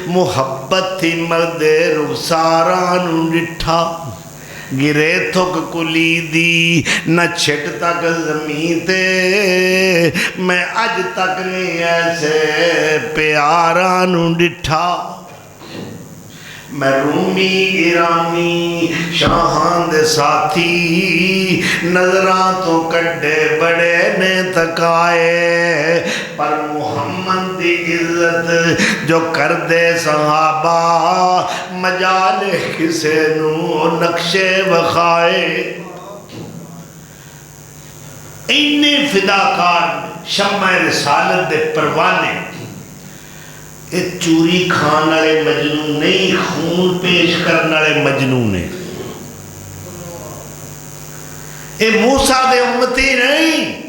محبت تھی مرد رخساران ڈٹھا، گرے تھک کلی دی نہ چھٹ تک زمین تے، میں اج تک نہیں ایسے پیاران ڈٹھا۔ میں رومی ایرانی شاہاں دے ساتھی نظراں تو کڈے بڑے نے تکائے، پر محمد دی عزت جو کر دے صحابہ مجال کسے نو نقشے وخائے۔ اینے فداکار شمع رسالت دے پروانے، یہ چوری کھان والے مجنون نہیں، خون پیش کرنے والے مجنون نے، یہ موسیٰ دے امتی نہیں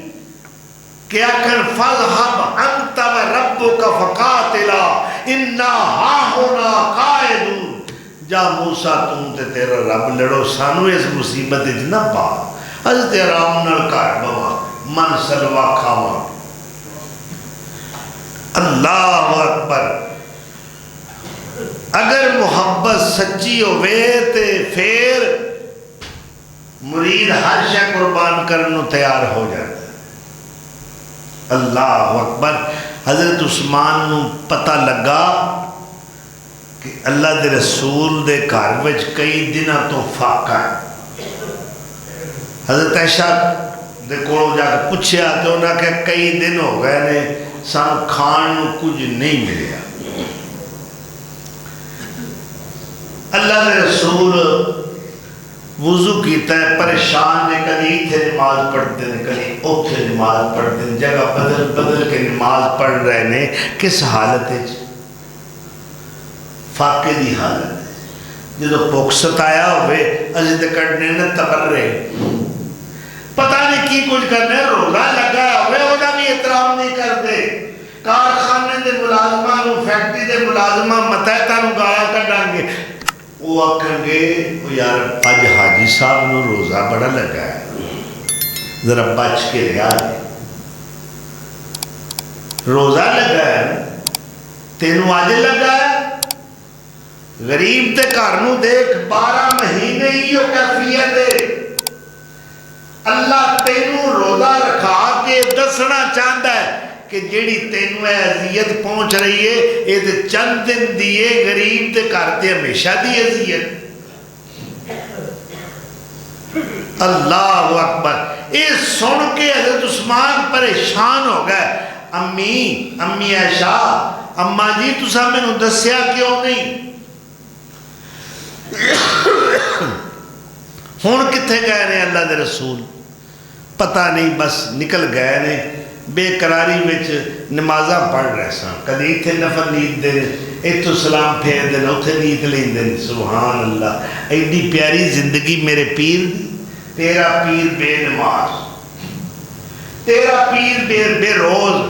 کہ آکھن فَاذْهَبْ أَنْتَ وَرَبُّكَ فَقَاتِلَا إِنَّا هَاهُنَا قَاعِدُونَ۔ جا موسیٰ تم تے تیرا رب لڑو، سانو اس مصیبت نہ پا، حضرت آرام نال کار بوا من سلوا کھاوا۔ اللہ اکبر، اگر محبت سچی ہوئے تے پھر مرید ہر شے قربان کرنو تیار ہو جاتا ہے۔ اللہ اکبر، حضرت عثمان نو پتہ لگا کہ اللہ دے رسول دے گھر وچ کئی دنوں تو فاقہ ہے۔ حضرت عائشہ دے کولوں جا کے پوچھیا تے انہاں کہ کئی دن ہو گئے نے سان کھان نو کچھ نہیں ملیا۔ اللہ دے رسول وضو کیتا ہے، پریشان نے، کبھی اتھے نماز پڑھتے ہیں، کبھی اوتھے نماز پڑھتے ہیں، جگہ بدل بدل کے نماز پڑھ رہے نے۔ کس حالت ہے؟ فاقے دی حالت ہے۔ جدو بھوک ستایا ہوئے اسی تے کٹنے نے تبرے، پتہ نہیں کی کچھ کرنے، روزہ لگا ہوئے اونا بھی احترام نہیں کرتے۔ کارخانے دے ملازمہ نو، فیکٹری دے ملازمہ متحتہ نو گایا کٹیں گے، وہ آکھیں گے یار آج حاجی صاحب نو روزہ بڑا لگا ہے، ذرا بچ کے رہا ہے، روزہ لگا ہے تینوں آج لگا ہے۔ غریب تے گھر نو دیکھ 12 مہینے ہی ہو کیفیت ہے۔ اللہ تینوں روزہ رکھا کے دسنا چاہتا ہے کہ جیڑی تینوں اذیت پہنچ رہی ہے یہ تے چند دن دیئے، غریب تے کرتے ہمیشہ دی اذیت۔ اللہ اکبر، یہ سن کے حضرت عثمان پریشان ہو گئے۔ امی عائشہ، اماں جی تساں میں نو دسیا کیوں نہیں؟ ہون کتھے گئے نے اللہ دے رسول؟ پتہ نہیں، بس نکل گئے نے، بے قراری وچ نمازاں پڑھ رہے سن، کدی اتھے نفل نیت دے، اتھو سلام پھیر دے، اتھے نیت لین دے۔ سبحان اللہ، ایڈی پیاری زندگی میرے پیر دی۔ تیرا پیر بے نماز، تیرا پیر بے روز،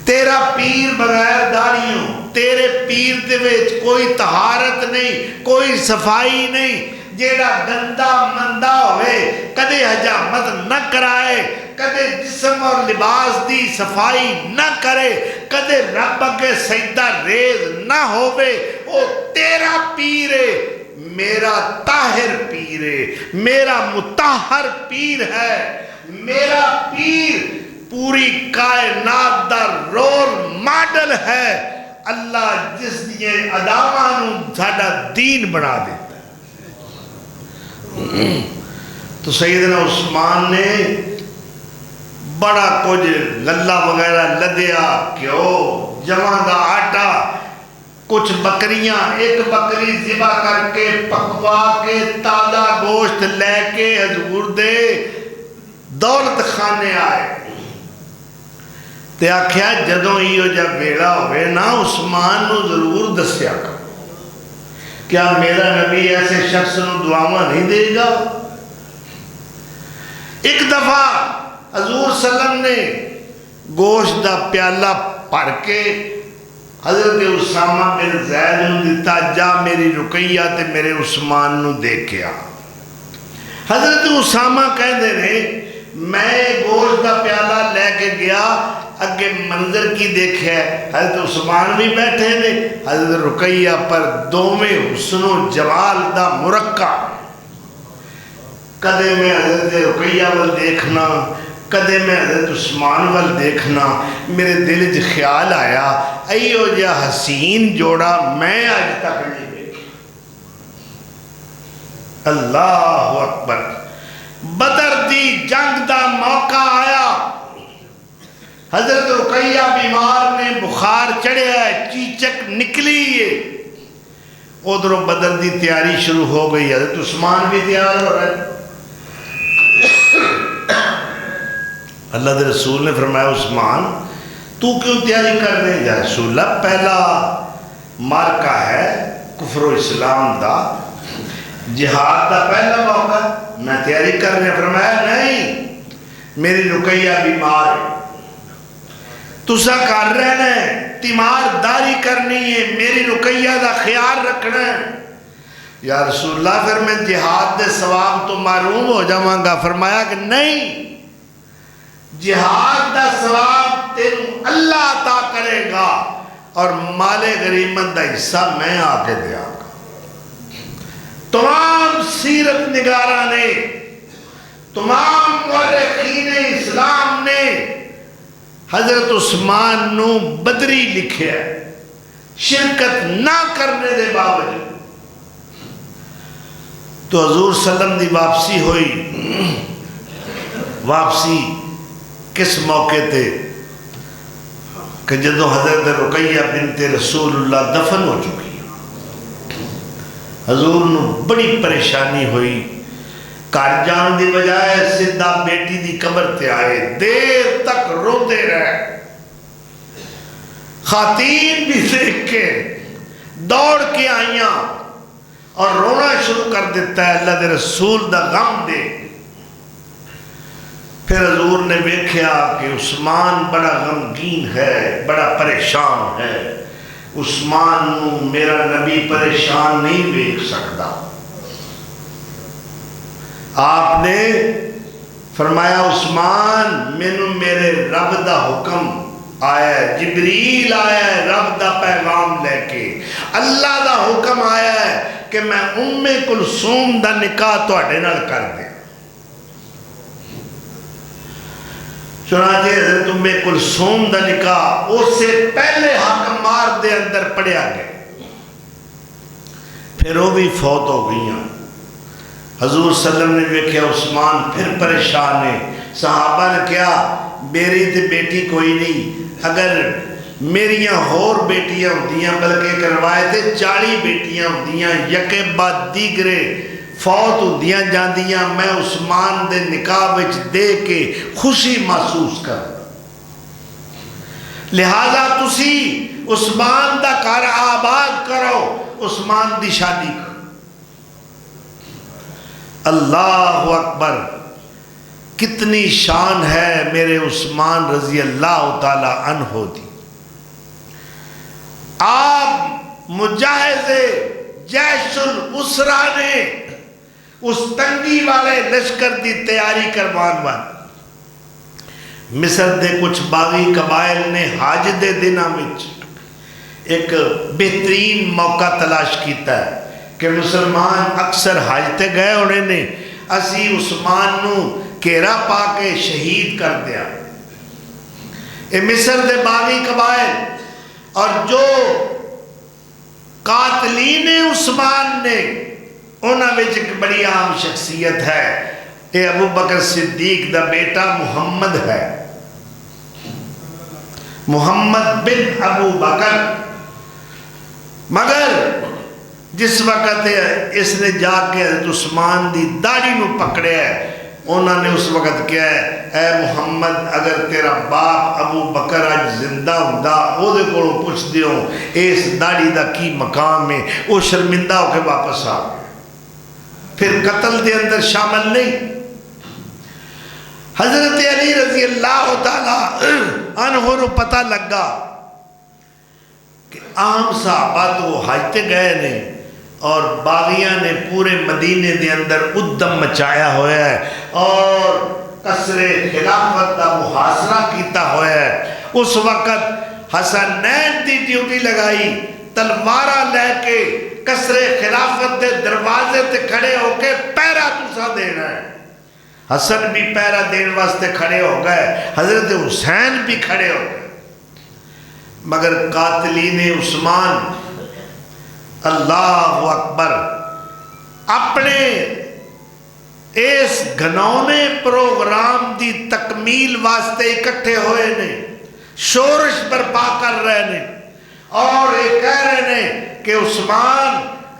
تیرا پیر بغیر داڑیوں، تیرے پیر دے وچ کوئی طہارت نہیں، کوئی صفائی نہیں۔ جیڑا گندہ مندہ ہوئے کدے حجامت نہ کرائے، کدے جسم اور لباس دی صفائی نہ کرے، کدے رب کے سجدہ ریز نہ ہوئے، وہ تیرا پیر ہے، میرا طاہر پیر ہے، میرا مطہر پیر ہے۔ میرا پیر پوری کائنات دا رول ماڈل ہے۔ اللہ جس دیئے ادامانوں زیادہ دین بنا دیتا ہے۔ تو سیدنا عثمان نے بڑا کچھ للہ وغیرہ لدیا، کیوں جوان دا آٹا، کچھ بکریاں، ایک بکری ذبح کر کے پکوا کے تازہ گوشت لے کے حضور دے دولت خانے آئے۔ تے آکھیا جدوں ایو جب ویلا ہوئے نا عثمان نو ضرور دسیا کرو، کیا میرا نبی ایسے شخص نو دعاواں نہیں دے گا؟ ایک دفعہ حضور صلی اللہ علیہ وسلم نے گوشت دا پیالہ پھر کے حضرت اسامہ بن زید نو دیتا، جا میری رقیہ تے میرے عثمان نو دیکھیا۔ حضرت اسامہ کہہ دے رہے میں گوشت دا پیالہ لے کے گیا، اگے منظر کی دیکھے، حضرت عثمان بھی بیٹھے نے، حضرت رقیہ پر دوویں حسن و جمال دا مرکہ، کدے میں حضرت رقیہ وال دیکھنا، کدے میں حضرت عثمان وال دیکھنا میرے دل چ خیال آیا ایو جا حسین جوڑا میں آج تک نہیں دیکھا۔ اللہ اکبر۔ بدر دی جنگ دا موقع آیا، حضرت رقیہ بیمار نے، بخار چڑھیا ہے، چیچک نکلی ہے، ادھروں بدر دی تیاری شروع ہو گئی، حضرت عثمان بھی تیار ہو رہے۔ اللہ دے رسول نے فرمایا عثمان تو کیوں تیاری کر رہے ہیں؟ یا رسول اللہ پہلا مارکہ ہے کفر و اسلام دا، جہاد دا پہلا موقع، میں تیاری کر رہے ہیں۔ فرمایا نہیں، میری رقیہ بیمار ہے، تسا کر رہے ہیں تیمار داری کرنی ہے، میری رقیہ دا خیال رکھنا ہے۔ یا رسول اللہ پھر میں جہاد دے ثواب تو محروم ہو جاواں گا۔ فرمایا کہ نہیں، جہاد دا ثواب تینوں اللہ عطا کرے گا اور مال غنیمت دا حصہ میں آ کے دیا گا۔ تمام سیرت نگاراں نے، تمام مورخین اسلام نے حضرت عثمان نو بدری لکھیا ہے، شرکت نہ کرنے دے باوجود۔ تو حضور صلی اللہ علیہ وسلم دی واپسی ہوئی، واپسی کس موقع تے کہ جدو حضرت رقیہ بنت رسول اللہ دفن ہو چکی، حضور نو بڑی پریشانی ہوئی، گھر جان دی بجائے سدھا بیٹی دی قبر تے آئے، دیر تک روتے رہے، خواتین بھی دیکھ کے دوڑ کے آئیاں اور رونا شروع کر دیتا ہے اللہ دے رسول دا غم دے۔ پھر حضور نے دیکھا کہ عثمان بڑا غمگین ہے، بڑا پریشان ہے، عثمان نو میرا نبی پریشان نہیں دیکھ سکتا۔ آپ نے فرمایا عثمان مینوں میرے رب دا حکم آیا ہے، جبریل آیا ہے رب دا پیغام لے کے، اللہ دا حکم آیا ہے کہ میں ام کلثوم دا نکاح تواڈے نال کر دیں۔ چنانچہ حضرت ام کلثوم دا نکاح اس سے پہلے حکم مار دے اندر پڑیا گئے، پھر وہ بھی فوت ہو گئیاں۔ حضور صلی اللہ علیہ وسلم نے دیکھا عثمان پھر پریشان ہے، صحابہ نے کہا میری تے بیٹی کوئی نہیں، اگر میریاں ہور بیٹیاں ہوندیاں، بلکہ ایک روایت 40 بیٹیاں ہوندیاں، یکے بعد دیگرے فوت ہوندیاں جاندیاں، میں عثمان دے نکاح وچ دے کے خوشی محسوس کر، لہذا تسی عثمان دا گھر آباد کرو، عثمان دی شادی کرو۔ اللہ اکبر، کتنی شان ہے میرے عثمان رضی اللہ تعالی عنہ دی۔ آپ مجاہد جیش الاسرہ نے اس تنگی والے لشکر دی تیاری کروان وان، مصر دے کچھ باغی قبائل نے حج دے دنوں وچ ایک بہترین موقع تلاش کیتا ہے کہ مسلمان اکثر حج تے گئے ہونے نے، اسی عثمان نو گھیرا پا کے شہید کر دیا۔ اے مصر دے باغی قبائل اور جو قاتلین عثمان نے، انہاں وچ ایک بڑی عام شخصیت ہے، اے ابو بکر صدیق دا بیٹا محمد ہے، محمد بن ابو بکر۔ مگر جس وقت اس نے جا کے حضرت عثمان دی داڑھی نو پکڑے ہے، انہوں نے اس وقت کیا ہے، اے محمد اگر تیرا باپ ابو بکر آج زندہ ہوندہ، او دے کو پوچھ دیو اس داڑھی دا کی مقام ہے، وہ شرمندہ ہو کے واپس آ گئے، پھر قتل دے اندر شامل نہیں۔ حضرت علی رضی اللہ تعالی عنہ نو پتہ لگا کہ عام صحابہ تو حج تے گئے نے اور باغیاں نے پورے مدینے دے اندر ادم مچایا ہوا ہے اور قصر خلافت دا محاصرہ کیتا ہوا ہے۔ اس وقت حسنین دی ڈیوٹی لگائی، تلوارہ لے کے قصر خلافت دے دروازے تے کھڑے ہو کے پہرا تسا دینا ہے۔ حسن بھی پہرا دین واسطے کھڑے ہو گئے، حضرت حسین بھی کھڑے ہو گئے، مگر قاتلین عثمان اللہ اکبر اپنے اس گھنونے پروگرام دی تکمیل واسطے اکٹھے ہوئے نے، شورش برپا کر رہے نے اور یہ کہہ رہے نے کہ عثمان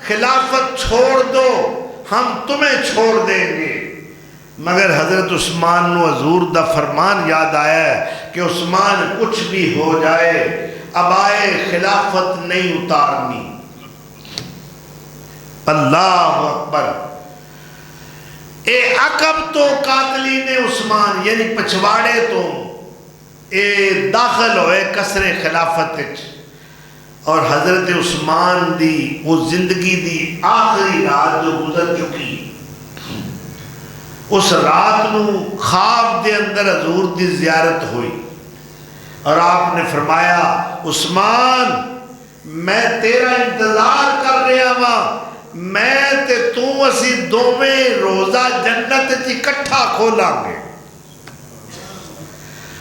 خلافت چھوڑ دو، ہم تمہیں چھوڑ دیں گے۔ مگر حضرت عثمان نو حضور دا فرمان یاد آیا ہے کہ عثمان کچھ بھی ہو جائے ابائے خلافت نہیں اتارنی۔ اللہ اکبر۔ اے عقب تو قاتلین عثمان یعنی پچھواڑے تو اے داخل ہوئے قصر خلافت اور حضرت عثمان دی وہ زندگی دی آخری رات جو گزر چکی، اس رات نو خواب دے اندر حضور دی زیارت ہوئی اور آپ نے فرمایا عثمان میں تیرا انتظار کر رہا ہاں، میں تے تو اسی دوویں روزہ جنت چ اکٹھا کھولاں گے۔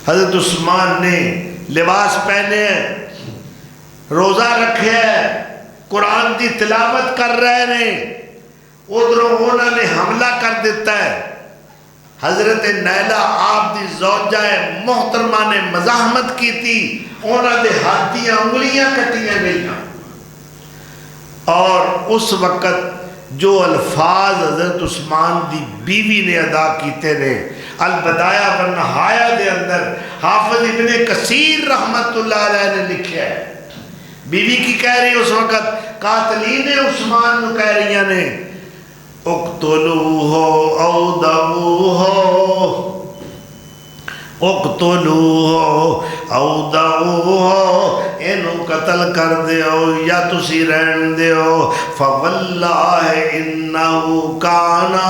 حضرت عثمان نے لباس پہنے، روزہ رکھے، قرآن دی تلاوت کر رہے ہیں، ادھروں انہوں نے حملہ کر دیتا ہے۔ حضرت نیلہ آپ دی زوجہ محترمہ نے مزاحمت کی تھی، انہوں نے ہاتھ دی انگلیاں کٹیاں گئیں اور اس وقت جو الفاظ حضرت عثمان دی بیوی نے ادا کیتے نے، البدایہ والنہایہ دے اندر حافظ ابن کثیر رحمت اللہ علیہ نے لکھا ہے۔ بیوی کی کہہ رہی اس وقت قاتلین عثمان نو کہہ رہی نے اقتلوہ او دعوہ، اقتلوہ او دعوہ، انہوں قتل کر دیو یا تسی رہن دیو، فواللہ انہو کانا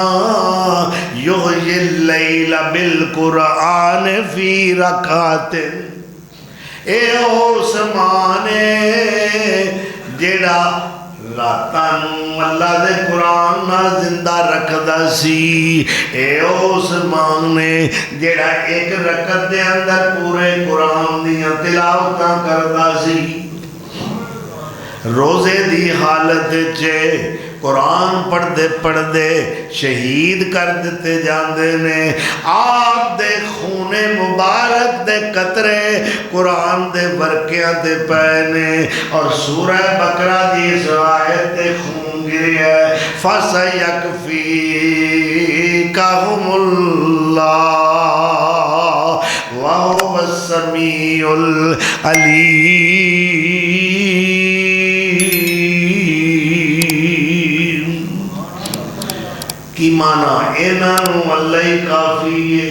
یحیی اللیل بالقرآن فی رکعت۔ اے عثمان جیڑا راتاں اللہ دے قرآن نہ زندہ رکھدا سی، اے عثمان جیڑا ایک رکعت دے اندر پورے قرآن دیاں تلاوتاں کردا سی، روزے دی حالت چے قرآن پڑھ دے شہید کر دیتے جاندے نے، آپ دے خون مبارک دے قطرے قرآن دے برکیاں دے پہنے اور سورہ بقرہ دی اس آیت دے خون گری ہے، فَسَيَكْفِيكَهُمُ اللَّهُ وَهُوَ السَّمِيعُ الْعَلِيمُ۔ کی معنی اینانو اللہ کافی ہے،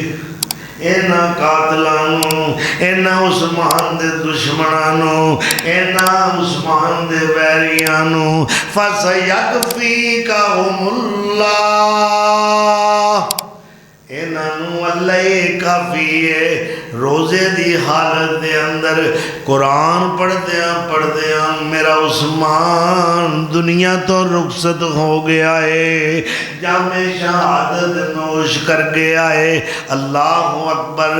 اینا قاتلانو، اینا عثمان دے دشمنانو، اینا عثمان دے بیریانو، فَسَيَكْفِيكَهُمُ اللَّهُ، اینانو اللہ کافی ہے۔ روزے دی حالت دے اندر قرآن پڑھ دیاں میرا عثمان دنیا تو رخصت ہو گیا ہے، جام شہادت نوش کر گیا ہے۔ اللہ اکبر،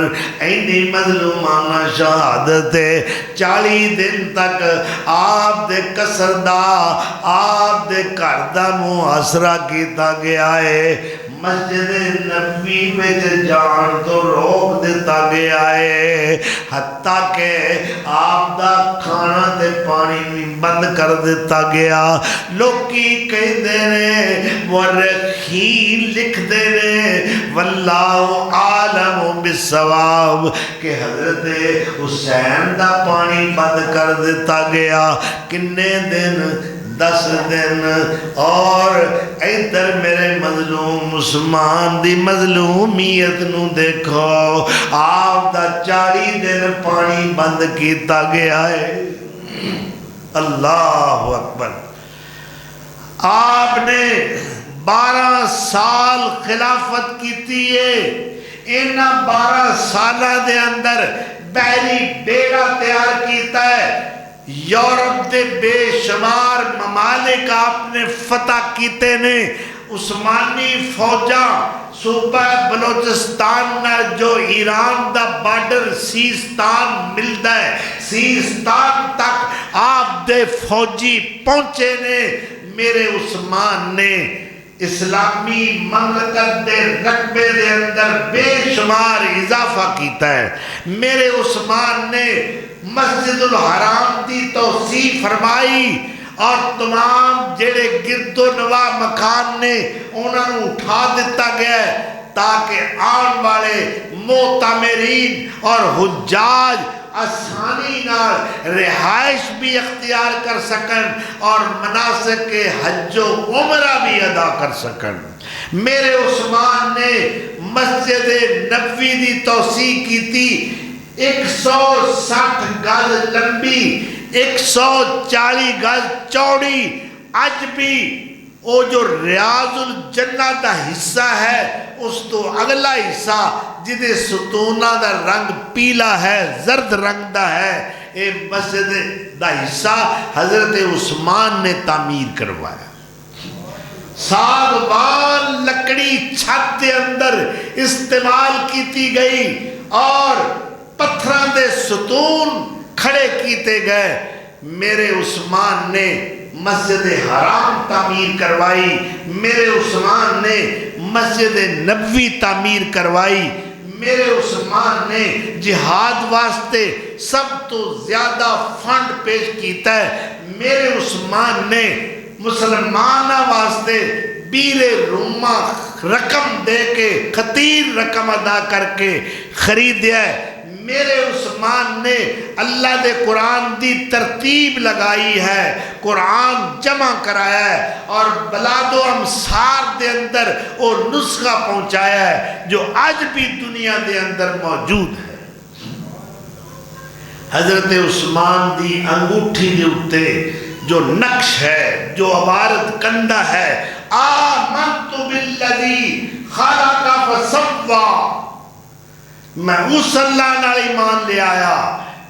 اینی مظلومانہ شہادت ہے۔ 40 دن تک آپ دے قصر دا، آپ دے گھر دا محاصرہ کیتا گیا ہے، مسجد نبی میں جان تو روک دیتا گیا ہے، حتیٰ کہ آپ دا کھانا تے پانی بھی بند کر دیتا گیا۔ لوکی کہیں دینے مورخین لکھ دینے واللہ عالم بالصواب کہ حضرت حسین دا پانی بند کر دیتا گیا۔ کنے دن 10 دن، اور ادھر میرے مظلوم عثمان دی مظلومیت نو دیکھو، آپ دا 40 دن پانی بند کیتا گیا ہے۔ اللہ اکبر۔ آپ نے 12 سال خلافت کیتی ہے، انہاں 12 سالہ دے اندر بحری بیڑا تیار کیتا ہے، یورپ دے بے شمار ممالک آپ نے فتح کیتے نے، عثمانی فوجاں صوبہ بلوچستان نال جو ایران دا بارڈر سیستان ملدا ہے، سیستان تک آپ دے فوجی پہنچے نے، میرے عثمان نے اسلامی مملکت دے رقبے دے اندر بے شمار اضافہ کیتا ہے۔ میرے عثمان نے مسجد الحرام دی توسیع فرمائی اور تمام جڑے گرد و نواح مکان نے انہوں اٹھا دیتا گیا ہے تاکہ آن والے معتمرین اور حجاج آسانی نال رہائش بھی اختیار کر سکن اور مناسک حج و عمرہ بھی ادا کر سکن۔ میرے عثمان نے مسجد نبوی دی توسیع کی تھی، 160 گز لمبی، 140 گز چوڑی۔ اج بھی وہ جو ریاض الجنہ دا حصہ ہے اس تو اگلا حصہ جدے ستونہ دا رنگ پیلا ہے، زرد رنگ دا ہے، اے مسجد دا حصہ حضرت عثمان نے تعمیر کروایا۔ ساگوان لکڑی چھت دے اندر استعمال کیتی گئی اور پتھراں دے ستون کھڑے کیتے گئے۔ میرے عثمان نے مسجد حرام تعمیر کروائی، میرے عثمان نے مسجد نبوی تعمیر کروائی، میرے عثمان نے جہاد واسطے سب تو زیادہ فنڈ پیش کیتا ہے، میرے عثمان نے مسلمانہ واسطے بیر رومہ رقم دے کے خطیر رقم ادا کر کے خریدیا ہے۔ میرے عثمان نے اللہ دے قرآن دی ترتیب لگائی ہے، قرآن جمع کرایا ہے اور بلاد و امصار دے اندر وہ نسخہ پہنچایا ہے جو آج بھی دنیا دے اندر موجود ہے۔ حضرت عثمان دی انگوٹھی دے اتے جو نقش ہے، جو عبارت کندہ ہے، آمنت بالذی خلق فسوّا، میں اس اللہ نال ایمان لے آیا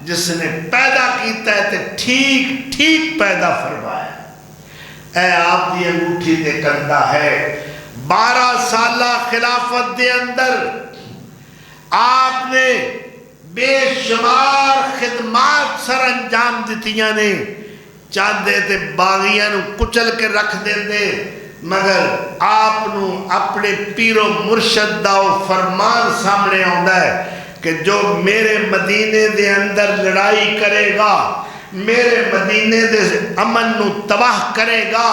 جس نے پیدا کیتا ہے تے ٹھیک ٹھیک پیدا فرمایا۔ اے آپ دی انگوٹھی تے کندہ ہے، 12 سالہ خلافت دے اندر آپ نے بے شمار خدمات سر انجام دیتیاں نے، چاہتے تے باغیاں نو کچل کے رکھ دیندے، مگر آپ نو اپنے پیر و مرشد دا فرمان سامنے آندا ہے کہ جو میرے مدینے دے اندر لڑائی کرے گا، میرے مدینے دے امن نو تباہ کرے گا،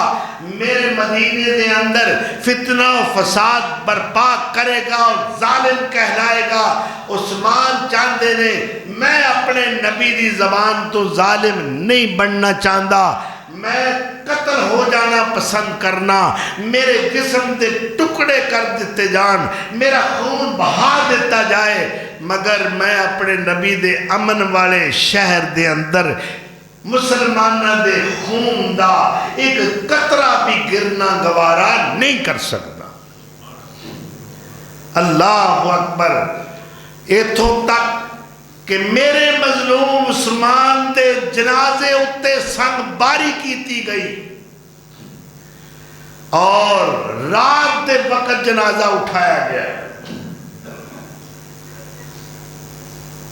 میرے مدینے دے اندر فتنہ و فساد برپا کرے گا اور ظالم کہلائے گا، عثمان چاندے نے میں اپنے نبی دی زبان تو ظالم نہیں بننا چاندہ، میں قتل ہو جانا پسند کرنا، میرے جسم دے ٹکڑے کر دیتے جان، میرا خون بہا دیتا جائے، مگر میں اپنے نبی دے امن والے شہر دے اندر مسلمانہ دے خون دا ایک قطرہ بھی گرنا گوارا نہیں کر سکتا۔ اللہ اکبر، ایتھوں تک کہ میرے مظلوم عثمان دے جنازے اتے سنگ باری کیتی گئی اور رات دے وقت جنازہ اٹھایا گیا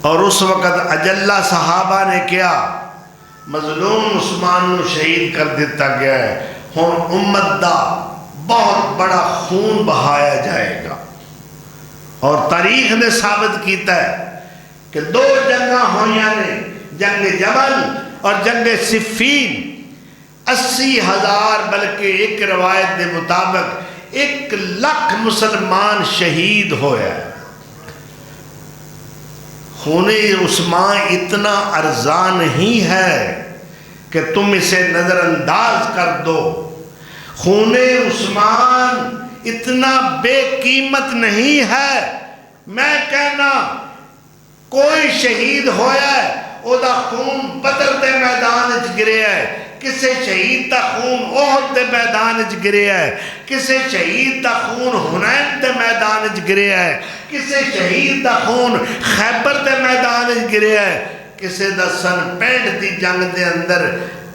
اور اس وقت اجلہ صحابہ نے کیا، مظلوم عثمان نو شہید کر دیتا گیا ہے، ہن امت دا بہت بڑا خون بہایا جائے گا۔ اور تاریخ نے ثابت کیتا ہے کہ 2 جنگاں ہویاں نے، جنگ جمل اور جنگ صفین، 80,000 بلکہ ایک روایت دے مطابق 1 لاکھ مسلمان شہید ہویا ہے۔ خون عثمان اتنا ارزاں نہیں ہے کہ تم اسے نظر انداز کر دو، خون عثمان اتنا بے قیمت نہیں ہے۔ میں کہنا کوئی شہید ہویا ہے او دا خون بدر دے میدان اچ گرے ہے، کسے شہید دا خون احد دے میدان اچ گرے ہے، کسے شہید دا خون حنین دے میدان اچ گرے ہے، کسے شہید دا خون خیبر دے میدان اچ گرے ہے، کسے دا سن 65 دی جنگ دے اندر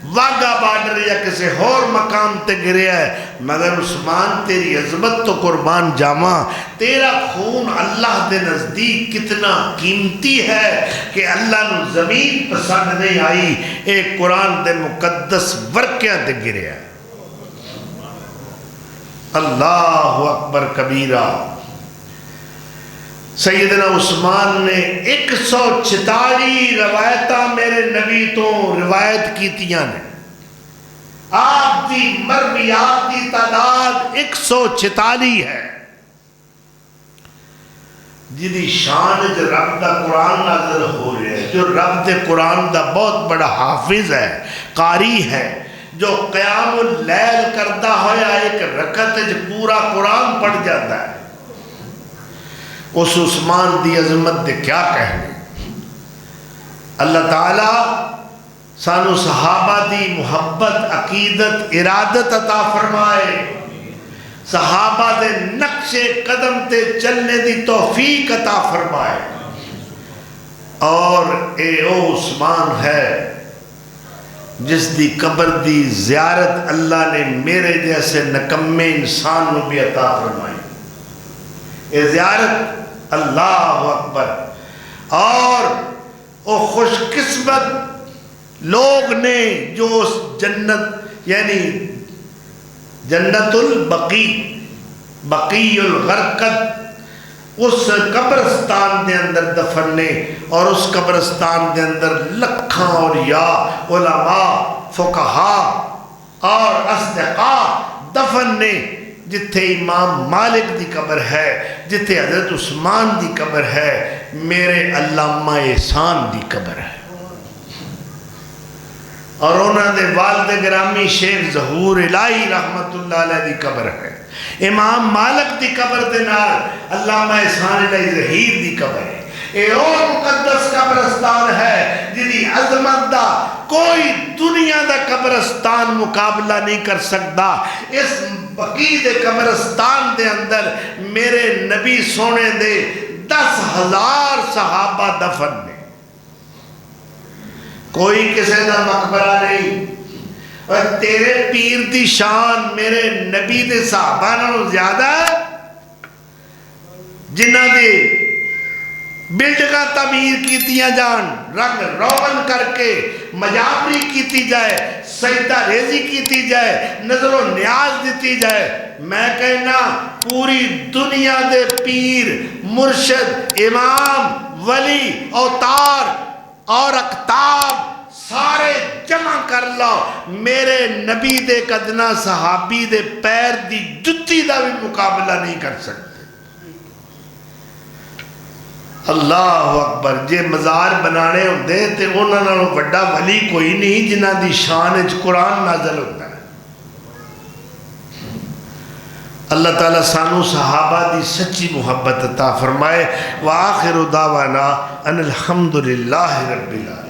واگا بارڈر یا کسی اور مقام تے گریا ہے، مگر عثمان تیری عظمت تو قربان جاواں، تیرا خون اللہ دے نزدیک کتنا قیمتی ہے کہ اللہ نو زمین پسند نہیں آئی، ایک قرآن دے مقدس ورقیاں تے گریا ہے۔ اللہ اکبر کبیرہ۔ سیدنا عثمان نے 146 روایتاں میرے نبی تو روایت کیتیاں نے، آپ دی مرویات دی تعداد 146 ہے، جدی شان جو رب دا قرآن نازل ہو رہے ہیں، جو رب دے قرآن دا بہت بڑا حافظ ہے، قاری ہے، جو قیام اللیل کردہ ہویا ایک رکعت جو پورا قرآن پڑھ جاتا ہے، اس عثمان دی عظمت دے کیا کہنے۔ اللہ تعالیٰ سانو صحابہ دی محبت، عقیدت، ارادت عطا فرمائے، صحابہ دے نقش قدم تے چلنے دی توفیق عطا فرمائے، اور اے او عثمان ہے جس دی قبر دی زیارت اللہ نے میرے جیسے نکمے انسان میں بھی عطا فرمائی، اے زیارت اللہ اکبر۔ اور او خوش قسمت لوگ نے جو اس جنت یعنی جنت البقی، بقی الغرقد، اس قبرستان دے اندر دفن نے، اور اس قبرستان دے اندر لکھاں اور یا علماء، فقہاء اور اصدقاء دفن نے، جتھے امام مالک دی قبر ہے، جتھے حضرت عثمان دی قبر ہے، میرے علامہ احسان دی قبر ہے، اور انہوں نے والد گرامی شیخ ظہور الہی رحمت اللہ علیہ دی قبر ہے، امام مالک دی قبر دے نال علامہ احسان الہی ظہیر دی قبر ہے۔ اے اور مقدس قبرستان ہے جدی عظمت دا کوئی دنیا دا قبرستان مقابلہ نہیں کر سکتا۔ اس بقی دے قبرستان دے اندر میرے نبی سونے دے 10,000 صحابہ دفن نے، کوئی کسی دا مقبرہ نہیں۔ اور تیرے پیر دی شان میرے نبی دے صحابہ نوں زیادہ جنہ دے بلڈگاں تعمیر کیتیاں جان، رنگ روغن کر کے مجابری کیتی جائے، سجدہ ریزی کیتی جائے، نظر و نیاز دیتی جائے، میں کہنا پوری دنیا دے پیر، مرشد، امام، ولی، اوتار اور اقطاب سارے جمع کر لو، میرے نبی دے قدنا صحابی دے پیر دی جتی دا بھی مقابلہ نہیں کر سکتے۔ اللہ اکبر۔ جے مزار بنانے ہوندے تے انہاں نالوں بڑا ولی کوئی نہیں جنہاں دی شان وچ قرآن نازل ہوتا ہے۔ اللہ تعالیٰ سانو صحابہ دی سچی محبت عطا فرمائے۔ وآخر دعوانا ان الحمدللہ رب العالمین۔